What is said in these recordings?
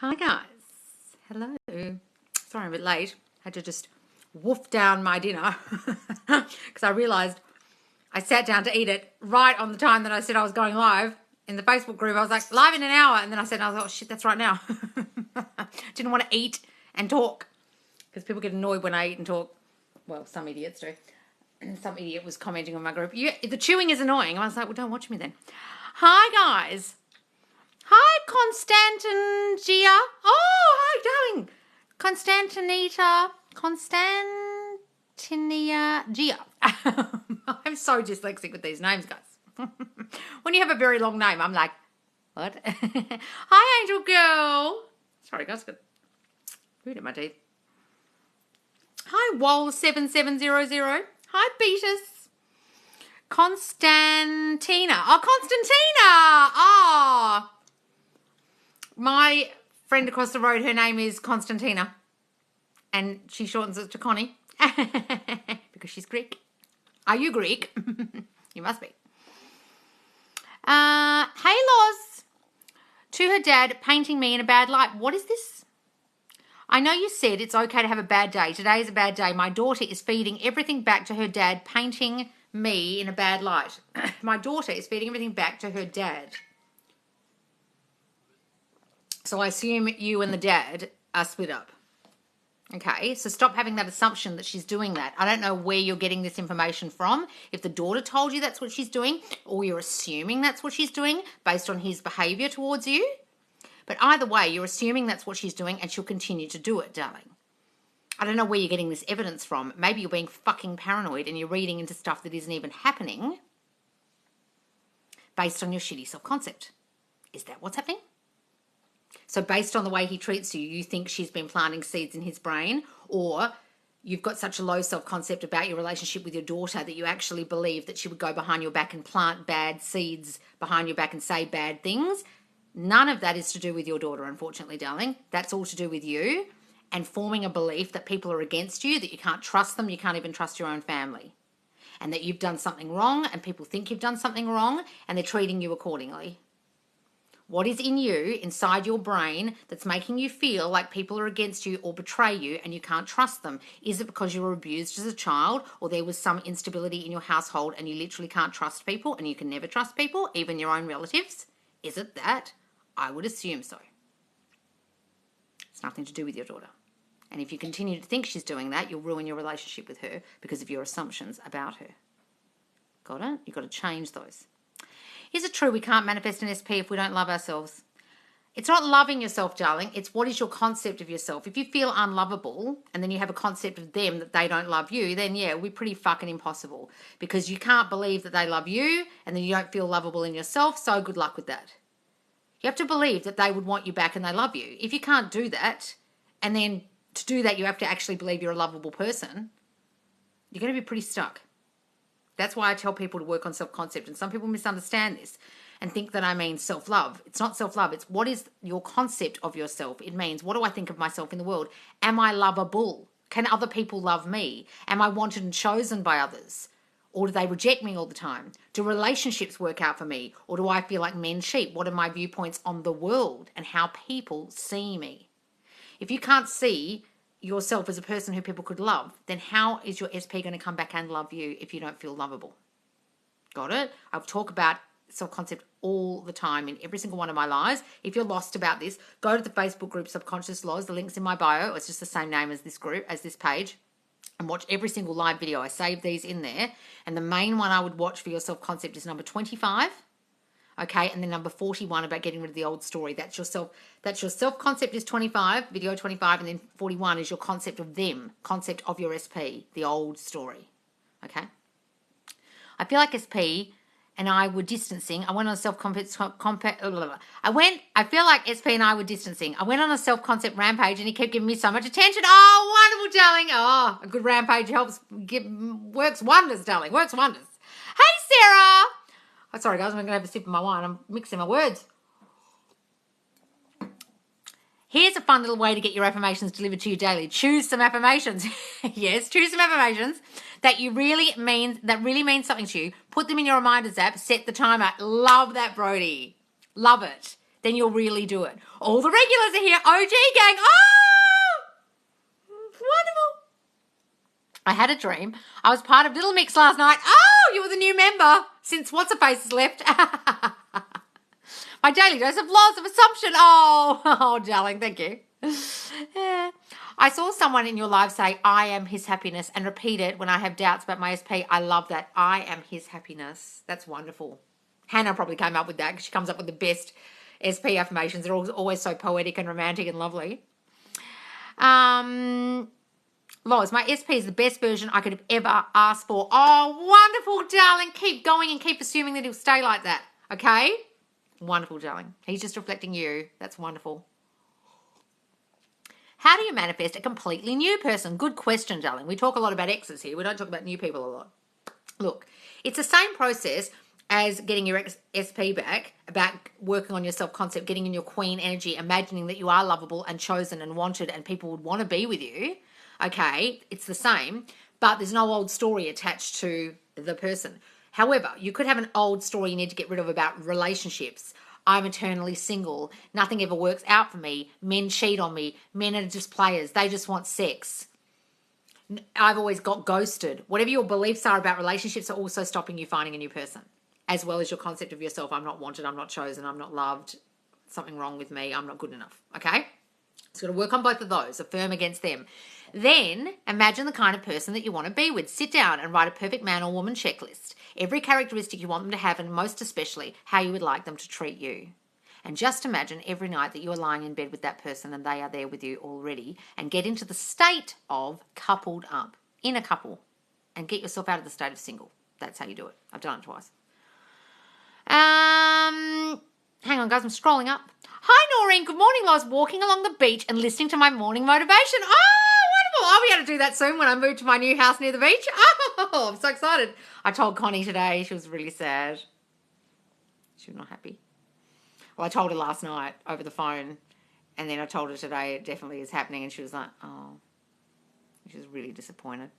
Hi guys. Hello. Sorry I'm a bit late. Had to just woof down my dinner because I realised I sat down to eat it right on the time that I said I was going live in the Facebook group. I was like, live in an hour. And then I said, oh shit, that's right now. Didn't want to eat and talk because people get annoyed when I eat and talk. Well, some idiots do. And some idiot was commenting on my group. The chewing is annoying. I was like, well, don't watch me then. Hi guys. Hi, Constantinia. Oh, hi, darling. Constantinia Gia. I'm so dyslexic with these names, guys. When you have a very long name, I'm like, what? Hi, Angel Girl. Sorry, guys, got food in my teeth. Hi, Wol7700. Hi, Beatus. Constantina. Oh, Constantina. Oh. My friend across the road, her name is Constantina. And she shortens it to Connie. Because she's Greek. Are you Greek? You must be. Hey, Loz. To her dad, painting me in a bad light. What is this? I know you said it's okay to have a bad day. Today is a bad day. My daughter is feeding everything back to her dad, painting me in a bad light. My daughter is feeding everything back to her dad. So I assume you and the dad are split up. Okay, so stop having that assumption that she's doing that. I don't know where you're getting this information from. If the daughter told you that's what she's doing, or you're assuming that's what she's doing based on his behaviour towards you. But either way, you're assuming that's what she's doing and she'll continue to do it, darling. I don't know where you're getting this evidence from. Maybe you're being fucking paranoid and you're reading into stuff that isn't even happening based on your shitty self-concept. Is that what's happening? So based on the way he treats you, you think she's been planting seeds in his brain, or you've got such a low self-concept about your relationship with your daughter that you actually believe that she would go behind your back and plant bad seeds behind your back and say bad things. None of that is to do with your daughter, unfortunately, darling. That's all to do with you and forming a belief that people are against you, that you can't trust them, you can't even trust your own family, and that you've done something wrong and people think you've done something wrong and they're treating you accordingly. What is in you, inside your brain, that's making you feel like people are against you or betray you and you can't trust them? Is it because you were abused as a child, or there was some instability in your household and you literally can't trust people and you can never trust people, even your own relatives? Is it that? I would assume so. It's nothing to do with your daughter. And if you continue to think she's doing that, you'll ruin your relationship with her because of your assumptions about her. Got it? You've got to change those. Is it true we can't manifest an SP if we don't love ourselves? It's not loving yourself, darling. It's what is your concept of yourself. If you feel unlovable and then you have a concept of them that they don't love you, then yeah, we're pretty fucking impossible because you can't believe that they love you and then you don't feel lovable in yourself, so good luck with that. You have to believe that they would want you back and they love you. If you can't do that, and then to do that you have to actually believe you're a lovable person, you're going to be pretty stuck. That's why I tell people to work on self-concept. And some people misunderstand this and think that I mean self-love. It's not self-love. It's what is your concept of yourself. It means, what do I think of myself in the world? Am I lovable? Can other people love me? Am I wanted and chosen by others? Or do they reject me all the time? Do relationships work out for me? Or do I feel like men's sheep? What are my viewpoints on the world and how people see me? If you can't see yourself as a person who people could love, then how is your SP going to come back and love you if you don't feel lovable? Got it? I talk about self-concept all the time in every single one of my lives. If you're lost about this, go to the Facebook group Subconscious Laws. The link's in my bio. It's just the same name as this group, as this page. And watch every single live video. I save these in there. And the main one I would watch for your self-concept is number 25. Okay, and then number 41 about getting rid of the old story. That's your self-concept is 25, video 25, and then 41 is your concept of them, concept of your SP, the old story. Okay? I feel like SP and I were distancing. I went on a self-concept, I feel like SP and I were distancing. I went on a self-concept rampage and he kept giving me so much attention. Oh, wonderful, darling. Oh, a good rampage works wonders, darling, works wonders. Hey, Sarah. Oh, sorry, guys, I'm going to have a sip of my wine. I'm mixing my words. Here's a fun little way to get your affirmations delivered to you daily. Choose some affirmations. Yes, choose some affirmations that really mean something to you. Put them in your reminders app. Set the timer. Love that, Brody. Love it. then you'll really do it. All the regulars are here. OG gang. Oh, wonderful. I had a dream. I was part of Little Mix last night. Oh, you were the new member since What's-Her-Face has left. My daily dose of laws of assumption. Oh, darling, thank you. Yeah. I saw someone in your live say, I am his happiness, and repeat it when I have doubts about my SP. I love that. I am his happiness. That's wonderful. Hannah probably came up with that because she comes up with the best SP affirmations. They're always so poetic and romantic and lovely. Loz, my SP is the best version I could have ever asked for. Oh, wonderful, darling. Keep going and keep assuming that he'll stay like that, okay? Wonderful, darling. He's just reflecting you. That's wonderful. How do you manifest a completely new person? Good question, darling. We talk a lot about exes here. We don't talk about new people a lot. Look, it's the same process as getting your SP back, about working on your self-concept, getting in your queen energy, imagining that you are lovable and chosen and wanted and people would want to be with you. Okay, it's the same, but there's no old story attached to the person. However, you could have an old story you need to get rid of about relationships. I'm eternally single. Nothing ever works out for me. Men cheat on me. Men are just players. They just want sex. I've always got ghosted. Whatever your beliefs are about relationships are also stopping you finding a new person, as well as your concept of yourself. I'm not wanted. I'm not chosen. I'm not loved. Something wrong with me. I'm not good enough. Okay? So you've got to work on both of those. Affirm against them. Then imagine the kind of person that you want to be with. Sit down and write a perfect man or woman checklist. Every characteristic you want them to have, and most especially how you would like them to treat you. And just imagine every night that you are lying in bed with that person and they are there with you already, and get into the state of coupled up, in a couple, and get yourself out of the state of single. That's how you do it. I've done it twice. Hang on, guys, I'm scrolling up. Hi, Noreen. Good morning. I was walking along the beach and listening to my morning motivation. Oh, wonderful. I'll be able to do that soon when I move to my new house near the beach. Oh, I'm so excited. I told Connie today. She was really sad. She was not happy. Well, I told her last night over the phone, and then I told her today it definitely is happening, and she was like, oh. She was really disappointed.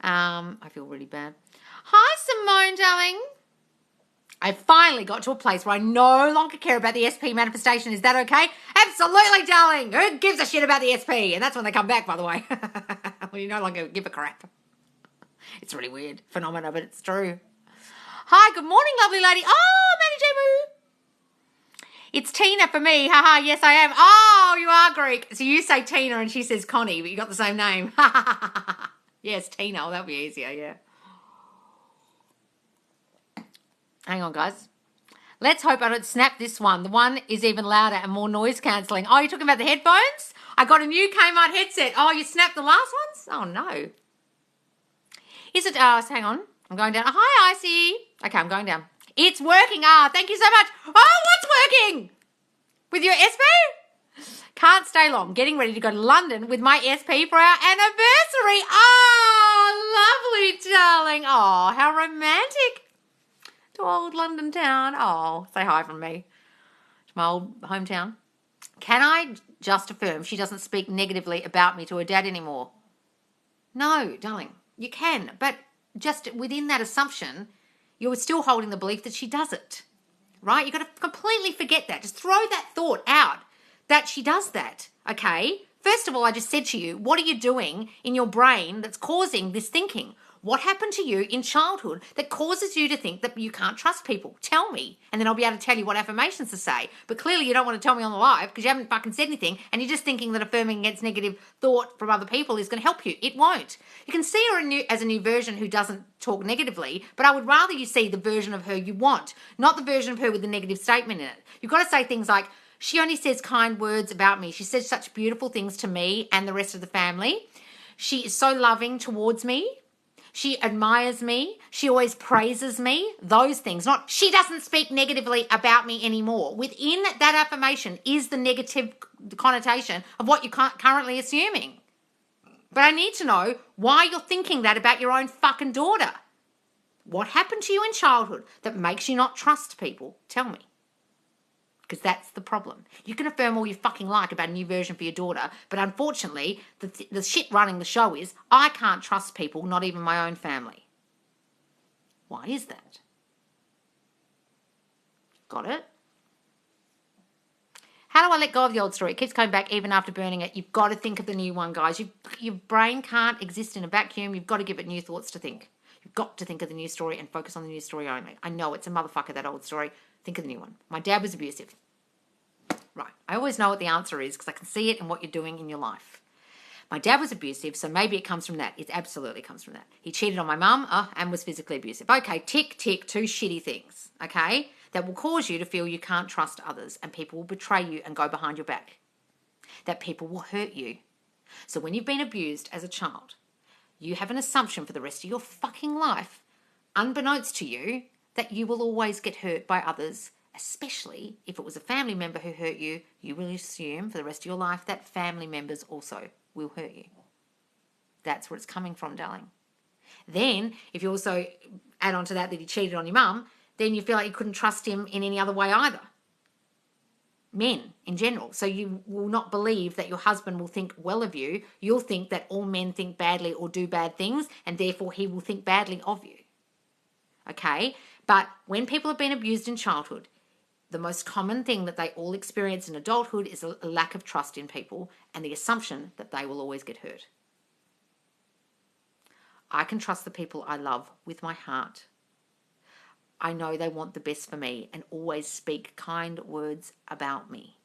I feel really bad. Hi, Simone, darling. I finally got to a place where I no longer care about the SP manifestation. Is that okay? Absolutely, darling. Who gives a shit about the SP? And that's when they come back, by the way. When you no longer give a crap. It's really weird phenomena, but it's true. Hi, good morning, lovely lady. Oh, Manny J. Moo. It's Tina for me. Haha, yes, I am. Oh, you are Greek. So you say Tina and she says Connie, but you got the same name. Yes, Tina. Oh, that'll be easier, yeah. Hang on, guys. Let's hope I don't snap this one. The one is even louder and more noise cancelling. Oh, you're talking about the headphones? I got a new Kmart headset. Oh, you snapped the last ones? Oh, no. Is it, hang on. I'm going down. Oh, hi, Icy. Okay, I'm going down. It's working. Thank you so much. Oh, what's working? With your SP? Can't stay long. Getting ready to go to London with my SP for our anniversary. Oh, lovely, darling. Oh, how romantic. To old London town. Oh, say hi from me to my old hometown. Can I just affirm she doesn't speak negatively about me to her dad anymore? No, darling, you can. But just within that assumption, you're still holding the belief that she does it, right? You've got to completely forget that. Just throw that thought out that she does that, okay? First of all, I just said to you, what are you doing in your brain that's causing this thinking? What happened to you in childhood that causes you to think that you can't trust people? Tell me, and then I'll be able to tell you what affirmations to say. But clearly you don't want to tell me on the live because you haven't fucking said anything, and you're just thinking that affirming against negative thought from other people is going to help you. It won't. You can see her as a new version who doesn't talk negatively, but I would rather you see the version of her you want, not the version of her with the negative statement in it. You've got to say things like, she only says kind words about me. She says such beautiful things to me and the rest of the family. She is so loving towards me. She admires me. She always praises me. Those things. Not, she doesn't speak negatively about me anymore. Within that affirmation is the negative connotation of what you're currently assuming. But I need to know why you're thinking that about your own fucking daughter. What happened to you in childhood that makes you not trust people? Tell me. Because that's the problem. You can affirm all you fucking like about a new version for your daughter, but unfortunately, the shit running the show is, I can't trust people, not even my own family. Why is that? Got it? How do I let go of the old story? It keeps coming back even after burning it. You've got to think of the new one, guys. Your brain can't exist in a vacuum. You've got to give it new thoughts to think. You've got to think of the new story and focus on the new story only. I know it's a motherfucker, that old story. Think of the new one. My dad was abusive. Right. I always know what the answer is because I can see it in what you're doing in your life. My dad was abusive, so maybe it comes from that. It absolutely comes from that. He cheated on my mum and was physically abusive. Okay, tick, two shitty things, okay, that will cause you to feel you can't trust others and people will betray you and go behind your back. That people will hurt you. So when you've been abused as a child, you have an assumption for the rest of your fucking life, unbeknownst to you, that you will always get hurt by others, especially if it was a family member who hurt you. You will assume for the rest of your life that family members also will hurt you. That's where it's coming from, darling. Then, if you also add on to that he cheated on your mum, then you feel like you couldn't trust him in any other way either. Men, in general. So you will not believe that your husband will think well of you. You'll think that all men think badly or do bad things, and therefore he will think badly of you. Okay? But when people have been abused in childhood, the most common thing that they all experience in adulthood is a lack of trust in people and the assumption that they will always get hurt. I can trust the people I love with my heart. I know they want the best for me and always speak kind words about me.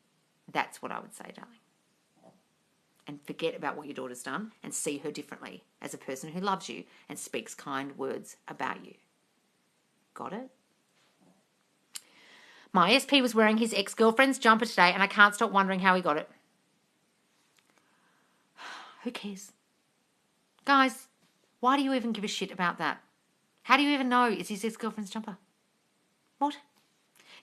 That's what I would say, darling. And forget about what your daughter's done and see her differently as a person who loves you and speaks kind words about you. Got it? My SP was wearing his ex-girlfriend's jumper today and I can't stop wondering how he got it. Who cares? Guys, why do you even give a shit about that? How do you even know it's his ex-girlfriend's jumper? What?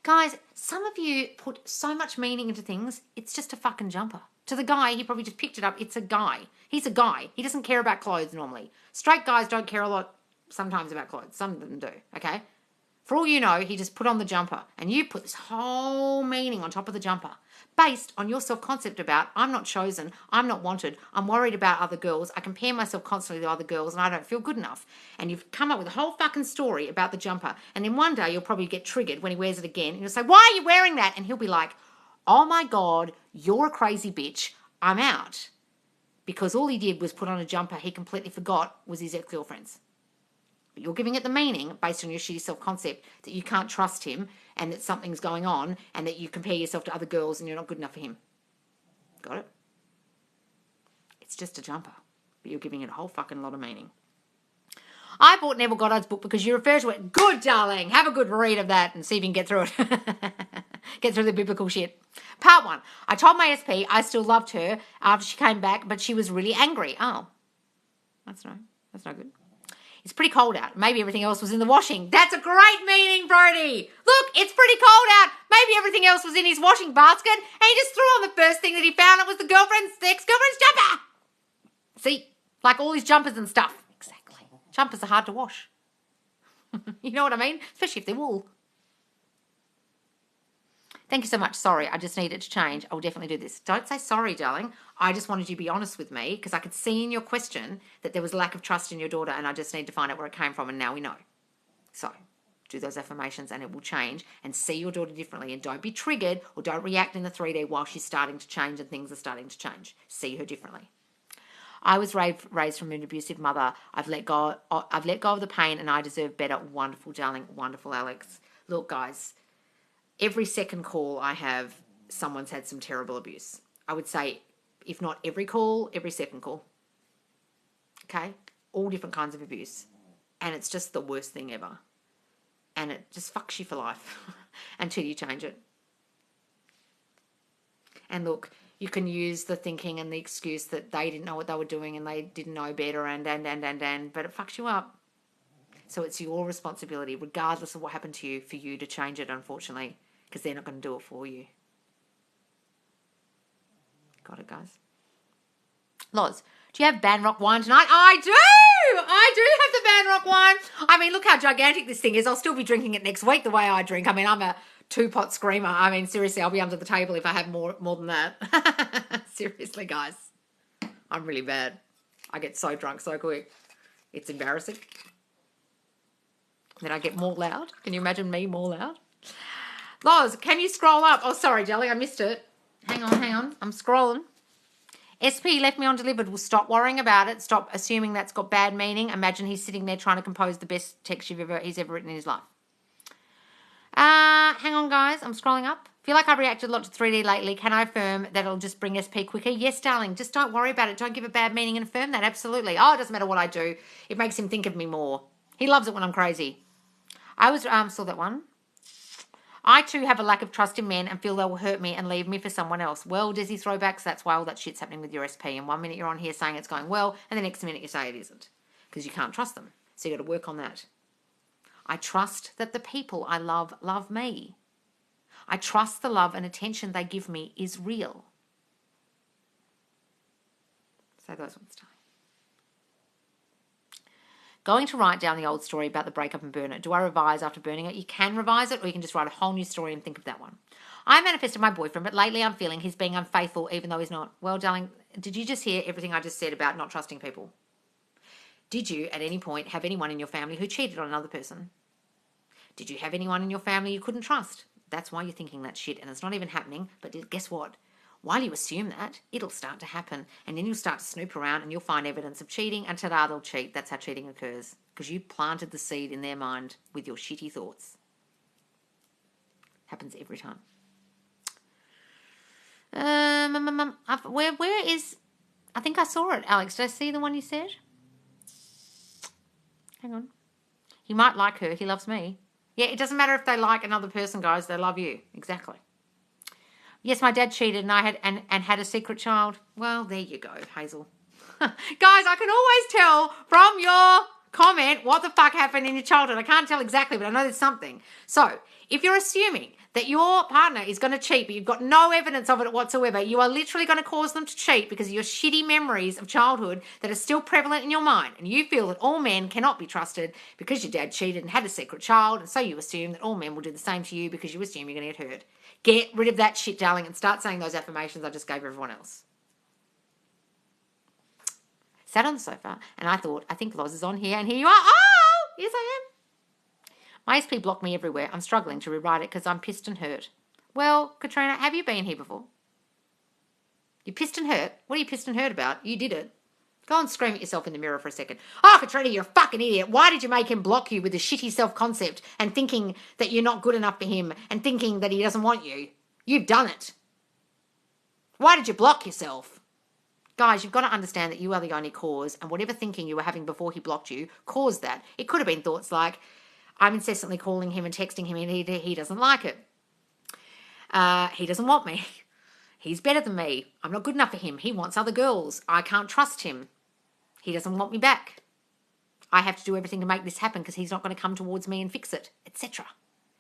Guys, some of you put so much meaning into things, it's just a fucking jumper. To the guy, he probably just picked it up. It's a guy. He's a guy. He doesn't care about clothes normally. Straight guys don't care a lot sometimes about clothes. Some of them do, okay? For all you know, he just put on the jumper and you put this whole meaning on top of the jumper based on your self-concept about, I'm not chosen, I'm not wanted, I'm worried about other girls, I compare myself constantly to other girls and I don't feel good enough. And you've come up with a whole fucking story about the jumper. And then one day you'll probably get triggered when he wears it again and you'll say, why are you wearing that? And he'll be like, oh my God, you're a crazy bitch, I'm out. Because all he did was put on a jumper he completely forgot was his ex-girlfriend's. But you're giving it the meaning based on your shitty self-concept that you can't trust him and that something's going on and that you compare yourself to other girls and you're not good enough for him. Got it? It's just a jumper, but you're giving it a whole fucking lot of meaning. I bought Neville Goddard's book because you refer to it. Good, darling. Have a good read of that and see if you can get through it. Get through the biblical shit. Part 1. I told my SP I still loved her after she came back, but she was really angry. Oh, that's no good. It's pretty cold out. Maybe everything else was in the washing. That's a great meaning, Brody. Look, it's pretty cold out. Maybe everything else was in his washing basket and he just threw on the first thing that he found. It was the ex-girlfriend's jumper. See, like all his jumpers and stuff. Exactly. Jumpers are hard to wash. You know what I mean? Especially if they're wool. Thank you so much. Sorry, I just need it to change. I'll definitely do this. Don't say sorry, darling. I just wanted you to be honest with me because I could see in your question that there was a lack of trust in your daughter and I just need to find out where it came from and now we know. So do those affirmations and it will change and see your daughter differently and don't be triggered or don't react in the 3D while she's starting to change and things are starting to change. See her differently. I was raised from an abusive mother. I've let go of the pain and I deserve better. Wonderful, darling. Wonderful, Alex. Look, guys, every second call I have, someone's had some terrible abuse. I would say, if not every call, every second call. Okay? All different kinds of abuse. And it's just the worst thing ever. And it just fucks you for life until you change it. And look, you can use the thinking and the excuse that they didn't know what they were doing and they didn't know better and, but it fucks you up. So it's your responsibility, regardless of what happened to you, for you to change it, unfortunately, because they're not going to do it for you. Got it, guys? Loz, do you have Banrock wine tonight? I do! I do have the Banrock wine. I mean, look how gigantic this thing is. I'll still be drinking it next week the way I drink. I mean, I'm a 2-pot screamer. I mean, seriously, I'll be under the table if I have more than that. Seriously, guys. I'm really bad. I get so drunk so quick. It's embarrassing. Then I get more loud. Can you imagine me more loud? Loz, can you scroll up? Oh, sorry, Jelly, I missed it. Hang on. I'm scrolling. SP left me undelivered. Will stop worrying about it. Stop assuming that's got bad meaning. Imagine he's sitting there trying to compose the best text he's ever written in his life. Hang on, guys. I'm scrolling up. Feel like I've reacted a lot to 3D lately. Can I affirm that it'll just bring SP quicker? Yes, darling. Just don't worry about it. Don't give it bad meaning and affirm that. Absolutely. Oh, it doesn't matter what I do. It makes him think of me more. He loves it when I'm crazy. I was saw that one. I too have a lack of trust in men and feel they will hurt me and leave me for someone else. Well, Desi throwbacks, that's why all that shit's happening with your SP. And 1 minute you're on here saying it's going well, and the next minute you say it isn't. Because you can't trust them. So you got to work on that. I trust that the people I love me. I trust the love and attention they give me is real. So those ones die. Going to write down the old story about the breakup and burn it. Do I revise after burning it? You can revise it, or you can just write a whole new story and think of that one. I manifested my boyfriend, but lately I'm feeling he's being unfaithful even though he's not. Well, darling, did you just hear everything I just said about not trusting people? Did you at any point have anyone in your family who cheated on another person? Did you have anyone in your family you couldn't trust? That's why you're thinking that shit, and it's not even happening. But guess what? While you assume that, it'll start to happen. And then you'll start to snoop around and you'll find evidence of cheating, and ta-da, they'll cheat. That's how cheating occurs. Because you planted the seed in their mind with your shitty thoughts. Happens every time. Where is... I think I saw it, Alex. Did I see the one you said? Hang on. He might like her. He loves me. Yeah, it doesn't matter if they like another person, guys. They love you. Exactly. Yes, my dad cheated and I had a secret child. Well, there you go, Hazel. Guys, I can always tell from your comment what the fuck happened in your childhood. I can't tell exactly, but I know there's something. So, if you're assuming that your partner is going to cheat, but you've got no evidence of it whatsoever, you are literally going to cause them to cheat because of your shitty memories of childhood that are still prevalent in your mind. And you feel that all men cannot be trusted because your dad cheated and had a secret child, and so you assume that all men will do the same to you because you assume you're going to get hurt. Get rid of that shit, darling, and start saying those affirmations I just gave everyone else. Sat on the sofa, and I thought, I think Loz is on here, and here you are. Oh, yes, I am. My SP blocked me everywhere. I'm struggling to rewrite it because I'm pissed and hurt. Well, Katrina, have you been here before? You're pissed and hurt? What are you pissed and hurt about? You did it. Go and scream at yourself in the mirror for a second. Oh, Katrina, you're a fucking idiot. Why did you make him block you with a shitty self-concept and thinking that you're not good enough for him and thinking that he doesn't want you? You've done it. Why did you block yourself? Guys, you've got to understand that you are the only cause, and whatever thinking you were having before he blocked you caused that. It could have been thoughts like, I'm incessantly calling him and texting him and he doesn't like it. He doesn't want me. He's better than me. I'm not good enough for him. He wants other girls. I can't trust him. He doesn't want me back. I have to do everything to make this happen because he's not going to come towards me and fix it, etc.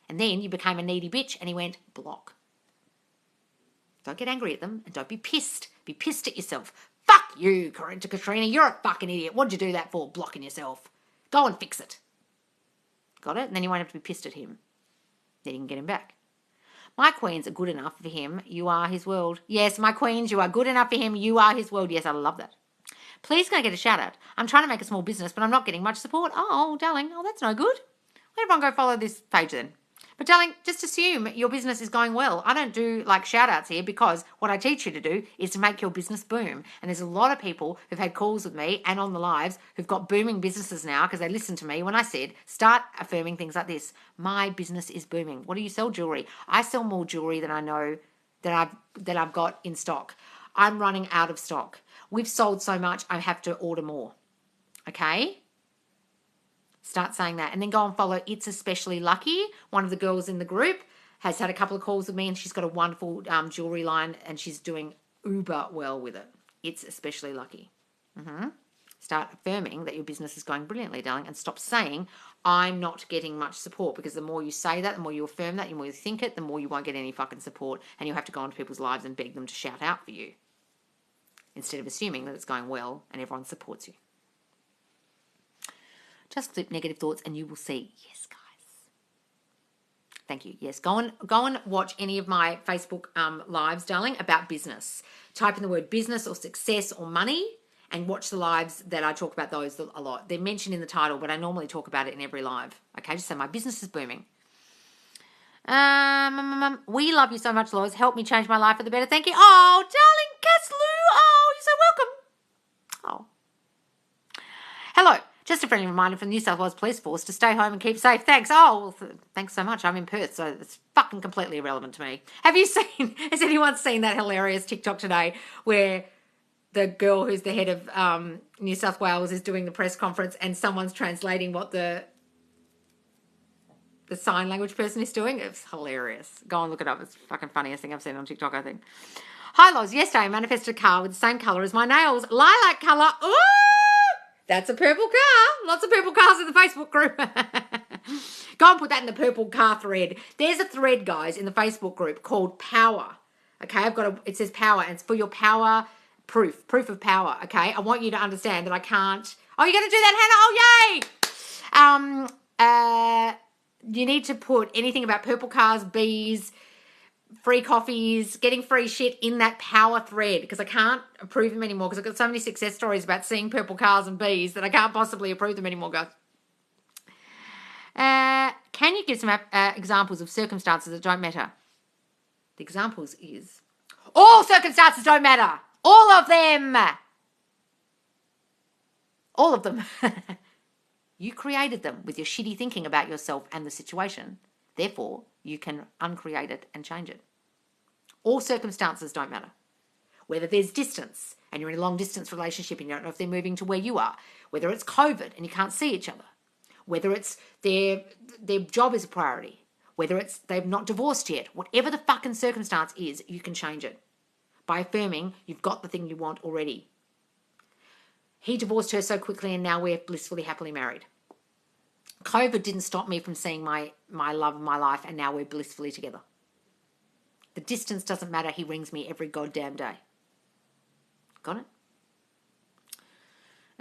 And then you became a needy bitch and he went, block. Don't get angry at them and don't be pissed. Be pissed at yourself. Fuck you, Katrina. You're a fucking idiot. What'd you do that for, blocking yourself? Go and fix it. Got it? And then you won't have to be pissed at him. Then you can get him back. My queens are good enough for him. You are his world. Yes, my queens, you are good enough for him. You are his world. Yes, I love that. Please can I get a shout out? I'm trying to make a small business, but I'm not getting much support. Oh, darling. Oh, that's no good. Let everyone go follow this page then. But darling, just assume your business is going well. I don't do like shout outs here because what I teach you to do is to make your business boom. And there's a lot of people who've had calls with me and on the lives who've got booming businesses now because they listened to me when I said, start affirming things like this. My business is booming. What do you sell? Jewelry. I sell more jewelry than I know that I've got in stock. I'm running out of stock. We've sold so much, I have to order more. Okay? Start saying that. And then go and follow It's Especially Lucky. One of the girls in the group has had a couple of calls with me and she's got a wonderful jewelry line and she's doing uber well with it. It's Especially Lucky. Start affirming that your business is going brilliantly, darling, and stop saying, I'm not getting much support, because the more you say that, the more you affirm that, the more you think it, the more you won't get any fucking support and you'll have to go into people's lives and beg them to shout out for you instead of assuming that it's going well and everyone supports you. Just flip negative thoughts and you will see. Yes, guys. Thank you. Yes, go and watch any of my Facebook lives, darling, about business. Type in the word business or success or money and watch the lives that I talk about those a lot. They're mentioned in the title, but I normally talk about it in every live. Okay, just say my business is booming. We love you so much, Lois. Help me change my life for the better. Thank you. Oh, darling Caslu. Oh, you're so welcome. Oh. Hello. Just a friendly reminder from the New South Wales Police Force to stay home and keep safe. Thanks. Oh, well, thanks so much. I'm in Perth, so it's fucking completely irrelevant to me. Has anyone seen that hilarious TikTok today where the girl who's the head of New South Wales is doing the press conference and someone's translating what the sign language person is doing? It's hilarious. Go and look it up. It's the fucking funniest thing I've seen on TikTok, I think. Hi, Loz. Yesterday I manifested a car with the same colour as my nails. Lilac colour. Ooh! That's a purple car. Lots of purple cars in the Facebook group. Go and put that in the purple car thread. There's a thread, guys, in the Facebook group called Power. Okay, it says Power, and it's for your power proof of power. Okay, I want you to understand that I can't. Oh, you're going to do that, Hannah? Oh, yay! You need to put anything about purple cars, bees, free coffees, getting free shit in that power thread, because I can't approve them anymore because I've got so many success stories about seeing purple cars and bees that I can't possibly approve them anymore, guys. Can you give some examples of circumstances that don't matter? The examples is all circumstances don't matter. All of them. All of them. You created them with your shitty thinking about yourself and the situation. Therefore, you can uncreate it and change it. All circumstances don't matter. Whether there's distance and you're in a long-distance relationship and you don't know if they're moving to where you are. Whether it's COVID and you can't see each other. Whether it's their job is a priority. Whether it's they've not divorced yet. Whatever the fucking circumstance is, you can change it. By affirming you've got the thing you want already. He divorced her so quickly and now we're blissfully happily married. COVID didn't stop me from seeing my love of my life and now we're blissfully together. The distance doesn't matter. He rings me every goddamn day. Got it?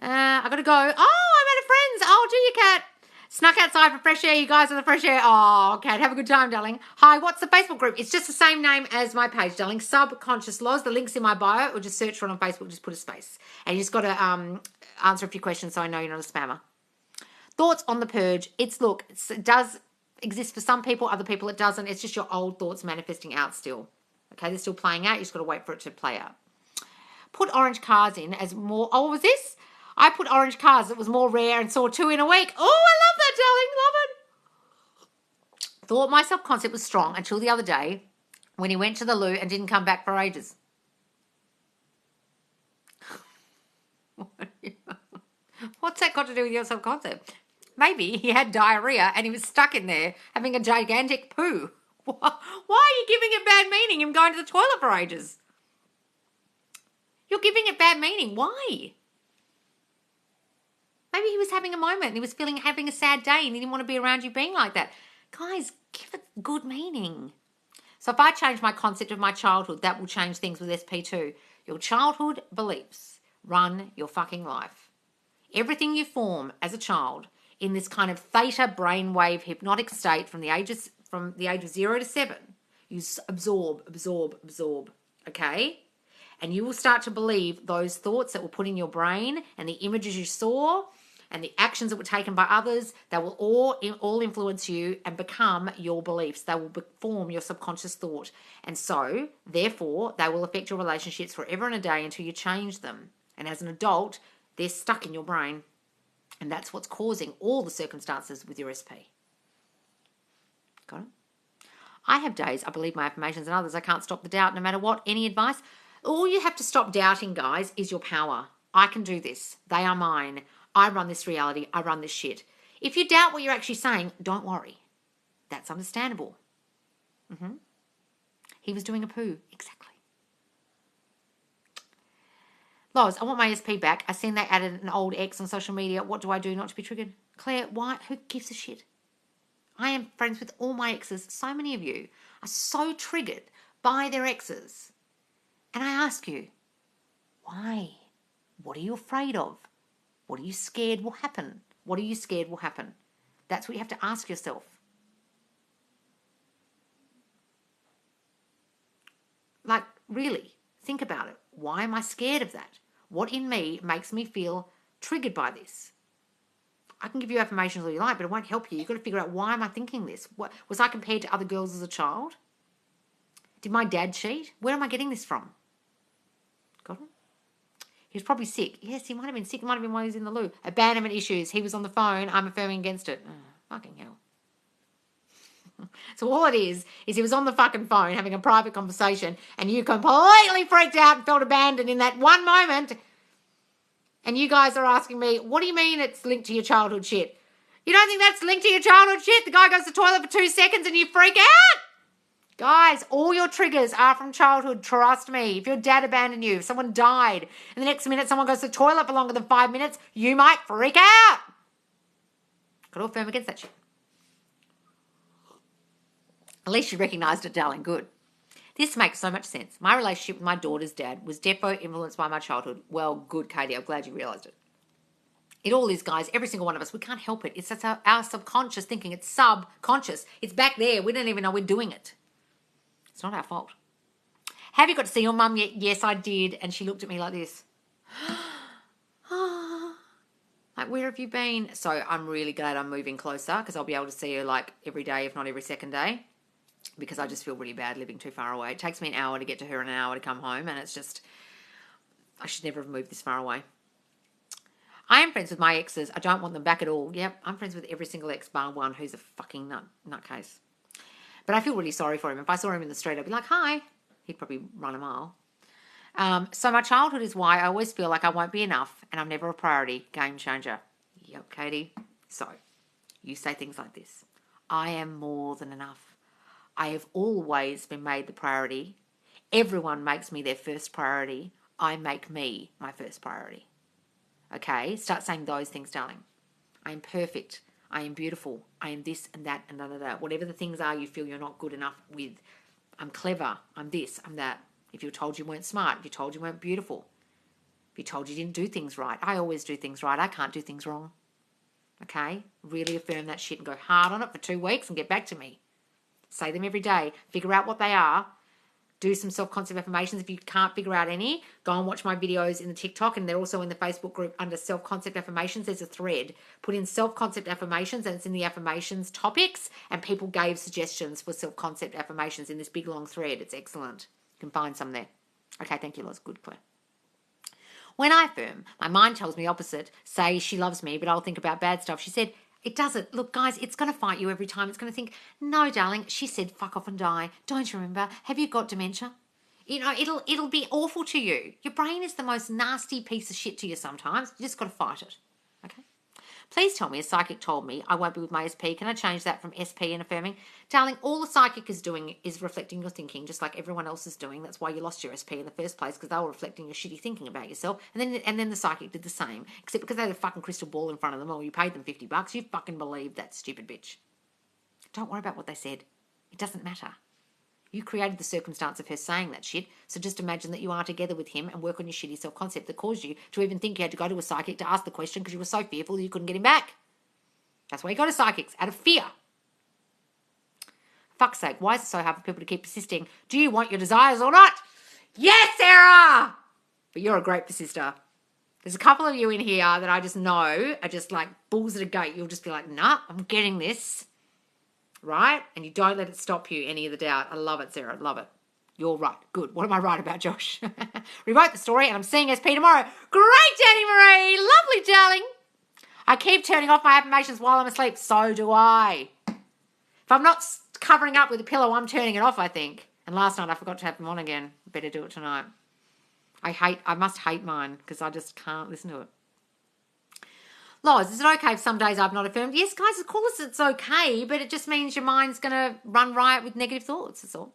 I got to go. Oh, I'm out of friends. Oh, do you, Cat? Snuck outside for fresh air. You guys are the fresh air. Oh, Cat, have a good time, darling. Hi, what's the Facebook group? It's just the same name as my page, darling. Subconscious Laws. The link's in my bio, or just search for it on Facebook. Just put a space. And you just got to answer a few questions so I know you're not a spammer. Thoughts on the purge. It does exist for some people. Other people it doesn't. It's just your old thoughts manifesting out still. Okay, they're still playing out. You just got to wait for it to play out. Put orange cars in as more. Oh, what was this? I put orange cars. It was more rare and saw 2 in a week. Oh, I love that, darling. Love it. Thought my self-concept was strong until the other day when he went to the loo and didn't come back for ages. What's that got to do with your self-concept? Maybe he had diarrhea and he was stuck in there having a gigantic poo. Why are you giving it bad meaning, him going to the toilet for ages? You're giving it bad meaning. Why? Maybe he was having a moment and he was having a sad day and he didn't want to be around you being like that. Guys, give it good meaning. So if I change my concept of my childhood, that will change things with SP2. Your childhood beliefs run your fucking life. Everything you form as a child in this kind of theta brainwave hypnotic state from the age of 0 to 7, you absorb, okay? And you will start to believe those thoughts that were put in your brain and the images you saw and the actions that were taken by others, that will all influence you and become your beliefs. They will form your subconscious thought. And so, therefore, they will affect your relationships forever and a day until you change them. And as an adult, they're stuck in your brain. And that's what's causing all the circumstances with your SP. Got it? I have days, I believe my affirmations, and others, I can't stop the doubt no matter what. Any advice? All you have to stop doubting, guys, is your power. I can do this. They are mine. I run this reality. I run this shit. If you doubt what you're actually saying, don't worry. That's understandable. He was doing a poo. Exactly. Loz, I want my SP back. I seen they added an old ex on social media. What do I do not to be triggered? Claire, why? Who gives a shit? I am friends with all my exes. So many of you are so triggered by their exes. And I ask you, why? What are you afraid of? What are you scared will happen? What are you scared will happen? That's what you have to ask yourself. Like, really, think about it. Why am I scared of that? What in me makes me feel triggered by this? I can give you affirmations all you like, but it won't help you. You've got to figure out, why am I thinking this? What, was I compared to other girls as a child? Did my dad cheat? Where am I getting this from? Got it? He was probably sick. Yes, he might have been sick. It might have been while he was in the loo. Abandonment issues. He was on the phone. I'm affirming against it. Oh, fucking hell. So all it is he was on the fucking phone having a private conversation and you completely freaked out and felt abandoned in that one moment. And you guys are asking me, what do you mean it's linked to your childhood shit? You don't think that's linked to your childhood shit? The guy goes to the toilet for 2 seconds and you freak out? Guys, all your triggers are from childhood, trust me. If your dad abandoned you, if someone died, and the next minute someone goes to the toilet for longer than 5 minutes, you might freak out. Got to affirm against that shit. At least you recognised it, darling. Good. This makes so much sense. My relationship with my daughter's dad was defo influenced by my childhood. Well, good, Katie. I'm glad you realised it. It all is, guys. Every single one of us. We can't help it. It's just our subconscious thinking. It's subconscious. It's back there. We don't even know we're doing it. It's not our fault. Have you got to see your mum yet? Yes, I did. And she looked at me like this. Like, where have you been? So I'm really glad I'm moving closer because I'll be able to see her like every day, if not every second day, because I just feel really bad living too far away. It takes me an hour to get to her and an hour to come home, and it's just, I should never have moved this far away. I am friends with my exes. I don't want them back at all. Yep, I'm friends with every single ex bar one who's a fucking nutcase. But I feel really sorry for him. If I saw him in the street, I'd be like, hi. He'd probably run a mile. So my childhood is why I always feel like I won't be enough and I'm never a priority. Game changer. Yep, Katie. So you say things like this. I am more than enough. I have always been made the priority. Everyone makes me their first priority. I make me my first priority. Okay? Start saying those things, darling. I am perfect. I am beautiful. I am this and that and da. Whatever the things are you feel you're not good enough with. I'm clever. I'm this. I'm that. If you're told you weren't smart. If you're told you weren't beautiful. If you're told you didn't do things right. I always do things right. I can't do things wrong. Okay? Really affirm that shit and go hard on it for 2 weeks and get back to me. Say them every day. Figure out what they are. Do some self-concept affirmations. If you can't figure out any, go and watch my videos in the TikTok, and they're also in the Facebook group under self-concept affirmations. There's a thread. Put in self-concept affirmations, and it's in the affirmations topics, and people gave suggestions for self-concept affirmations in this big long thread. It's excellent. You can find some there. Okay, thank you, Loz. Good, Claire. When I affirm, my mind tells me opposite. Say she loves me, but I'll think about bad stuff. She said, it doesn't. Look, guys, it's going to fight you every time. It's going to think, no, darling, she said fuck off and die. Don't you remember? Have you got dementia? You know, it'll be awful to you. Your brain is the most nasty piece of shit to you sometimes. You just got to fight it. Okay? Please tell me a psychic told me I won't be with my SP. Can I change that from SP and affirming? Darling, all the psychic is doing is reflecting your thinking, just like everyone else is doing. That's why you lost your SP in the first place, because they were reflecting your shitty thinking about yourself. And then the psychic did the same, except because they had a fucking crystal ball in front of them, or you paid them $50, you fucking believed that stupid bitch. Don't worry about what they said. It doesn't matter. You created the circumstance of her saying that shit, so just imagine that you are together with him and work on your shitty self-concept that caused you to even think you had to go to a psychic to ask the question because you were so fearful that you couldn't get him back. That's why you go to psychics, out of fear. Fuck's sake, why is it so hard for people to keep persisting? Do you want your desires or not? Yes, Sarah! But you're a great persister. There's a couple of you in here that I just know are just like bulls at a gate. You'll just be like, nah, I'm getting this. Right? And you don't let it stop you, any of the doubt. I love it, Sarah. Love it. You're right. Good. What am I right about, Josh? Rewrote the story and I'm seeing SP tomorrow. Great, Danny Marie. Lovely, darling. I keep turning off my affirmations while I'm asleep. So do I. If I'm not covering up with a pillow, I'm turning it off, I think. And last night I forgot to have them on again. Better do it tonight. I must hate mine because I just can't listen to it. Loz, is it okay if some days I've not affirmed? Yes, guys, of course it's okay, but it just means your mind's going to run riot with negative thoughts, that's all.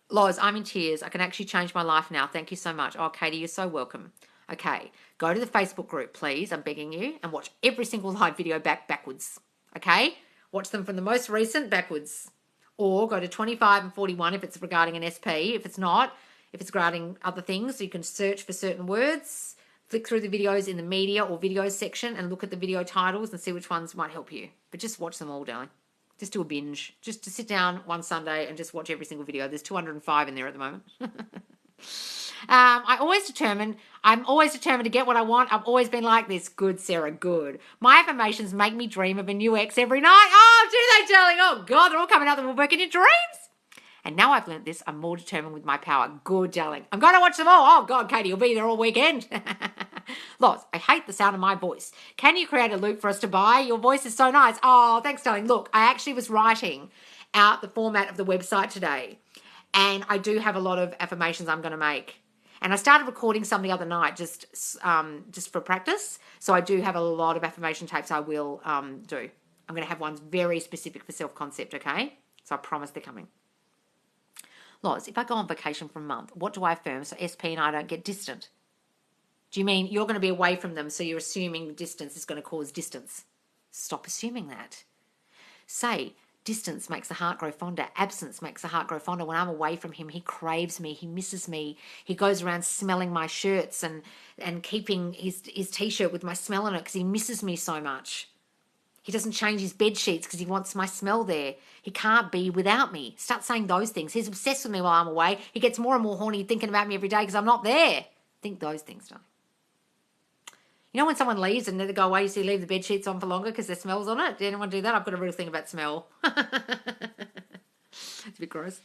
Loz, I'm in tears. I can actually change my life now. Thank you so much. Oh, Katie, you're so welcome. Okay, go to the Facebook group, please. I'm begging you, and watch every single live video backwards. Okay? Watch them from the most recent backwards. Or go to 25 and 41 if it's regarding an SP. If it's not, if it's regarding other things, so you can search for certain words. Flick through the videos in the media or videos section and look at the video titles and see which ones might help you. But just watch them all, darling. Just do a binge. Just to sit down one Sunday and just watch every single video. There's 205 in there at the moment. I'm always determined to get what I want. I've always been like this. Good, Sarah, good. My affirmations make me dream of a new ex every night. Oh, do they, darling? Oh, God, they're all coming out. They will work in your dreams. And now I've learnt this, I'm more determined with my power. Good, darling. I'm going to watch them all. Oh, God, Katie, you'll be there all weekend. Loz, I hate the sound of my voice. Can you create a loop for us to buy? Your voice is so nice. Oh, thanks, darling. Look, I actually was writing out the format of the website today, and I do have a lot of affirmations I'm going to make. And I started recording some the other night just for practice. So I do have a lot of affirmation tapes I will do. I'm going to have ones very specific for self-concept, okay? So I promise they're coming. Loz, if I go on vacation for a month, what do I affirm so SP and I don't get distant? Do you mean you're going to be away from them, so you're assuming the distance is going to cause distance? Stop assuming that. Say, distance makes the heart grow fonder. Absence makes the heart grow fonder. When I'm away from him, he craves me. He misses me. He goes around smelling my shirts and keeping his T-shirt with my smell on it because he misses me so much. He doesn't change his bed sheets because he wants my smell there. He can't be without me. Start saying those things. He's obsessed with me while I'm away. He gets more and more horny thinking about me every day because I'm not there. Think those things, don't you know when someone leaves and they go away, you see leave the bed sheets on for longer because their smell's on it? Did anyone do that? I've got a real thing about smell. It's a bit gross.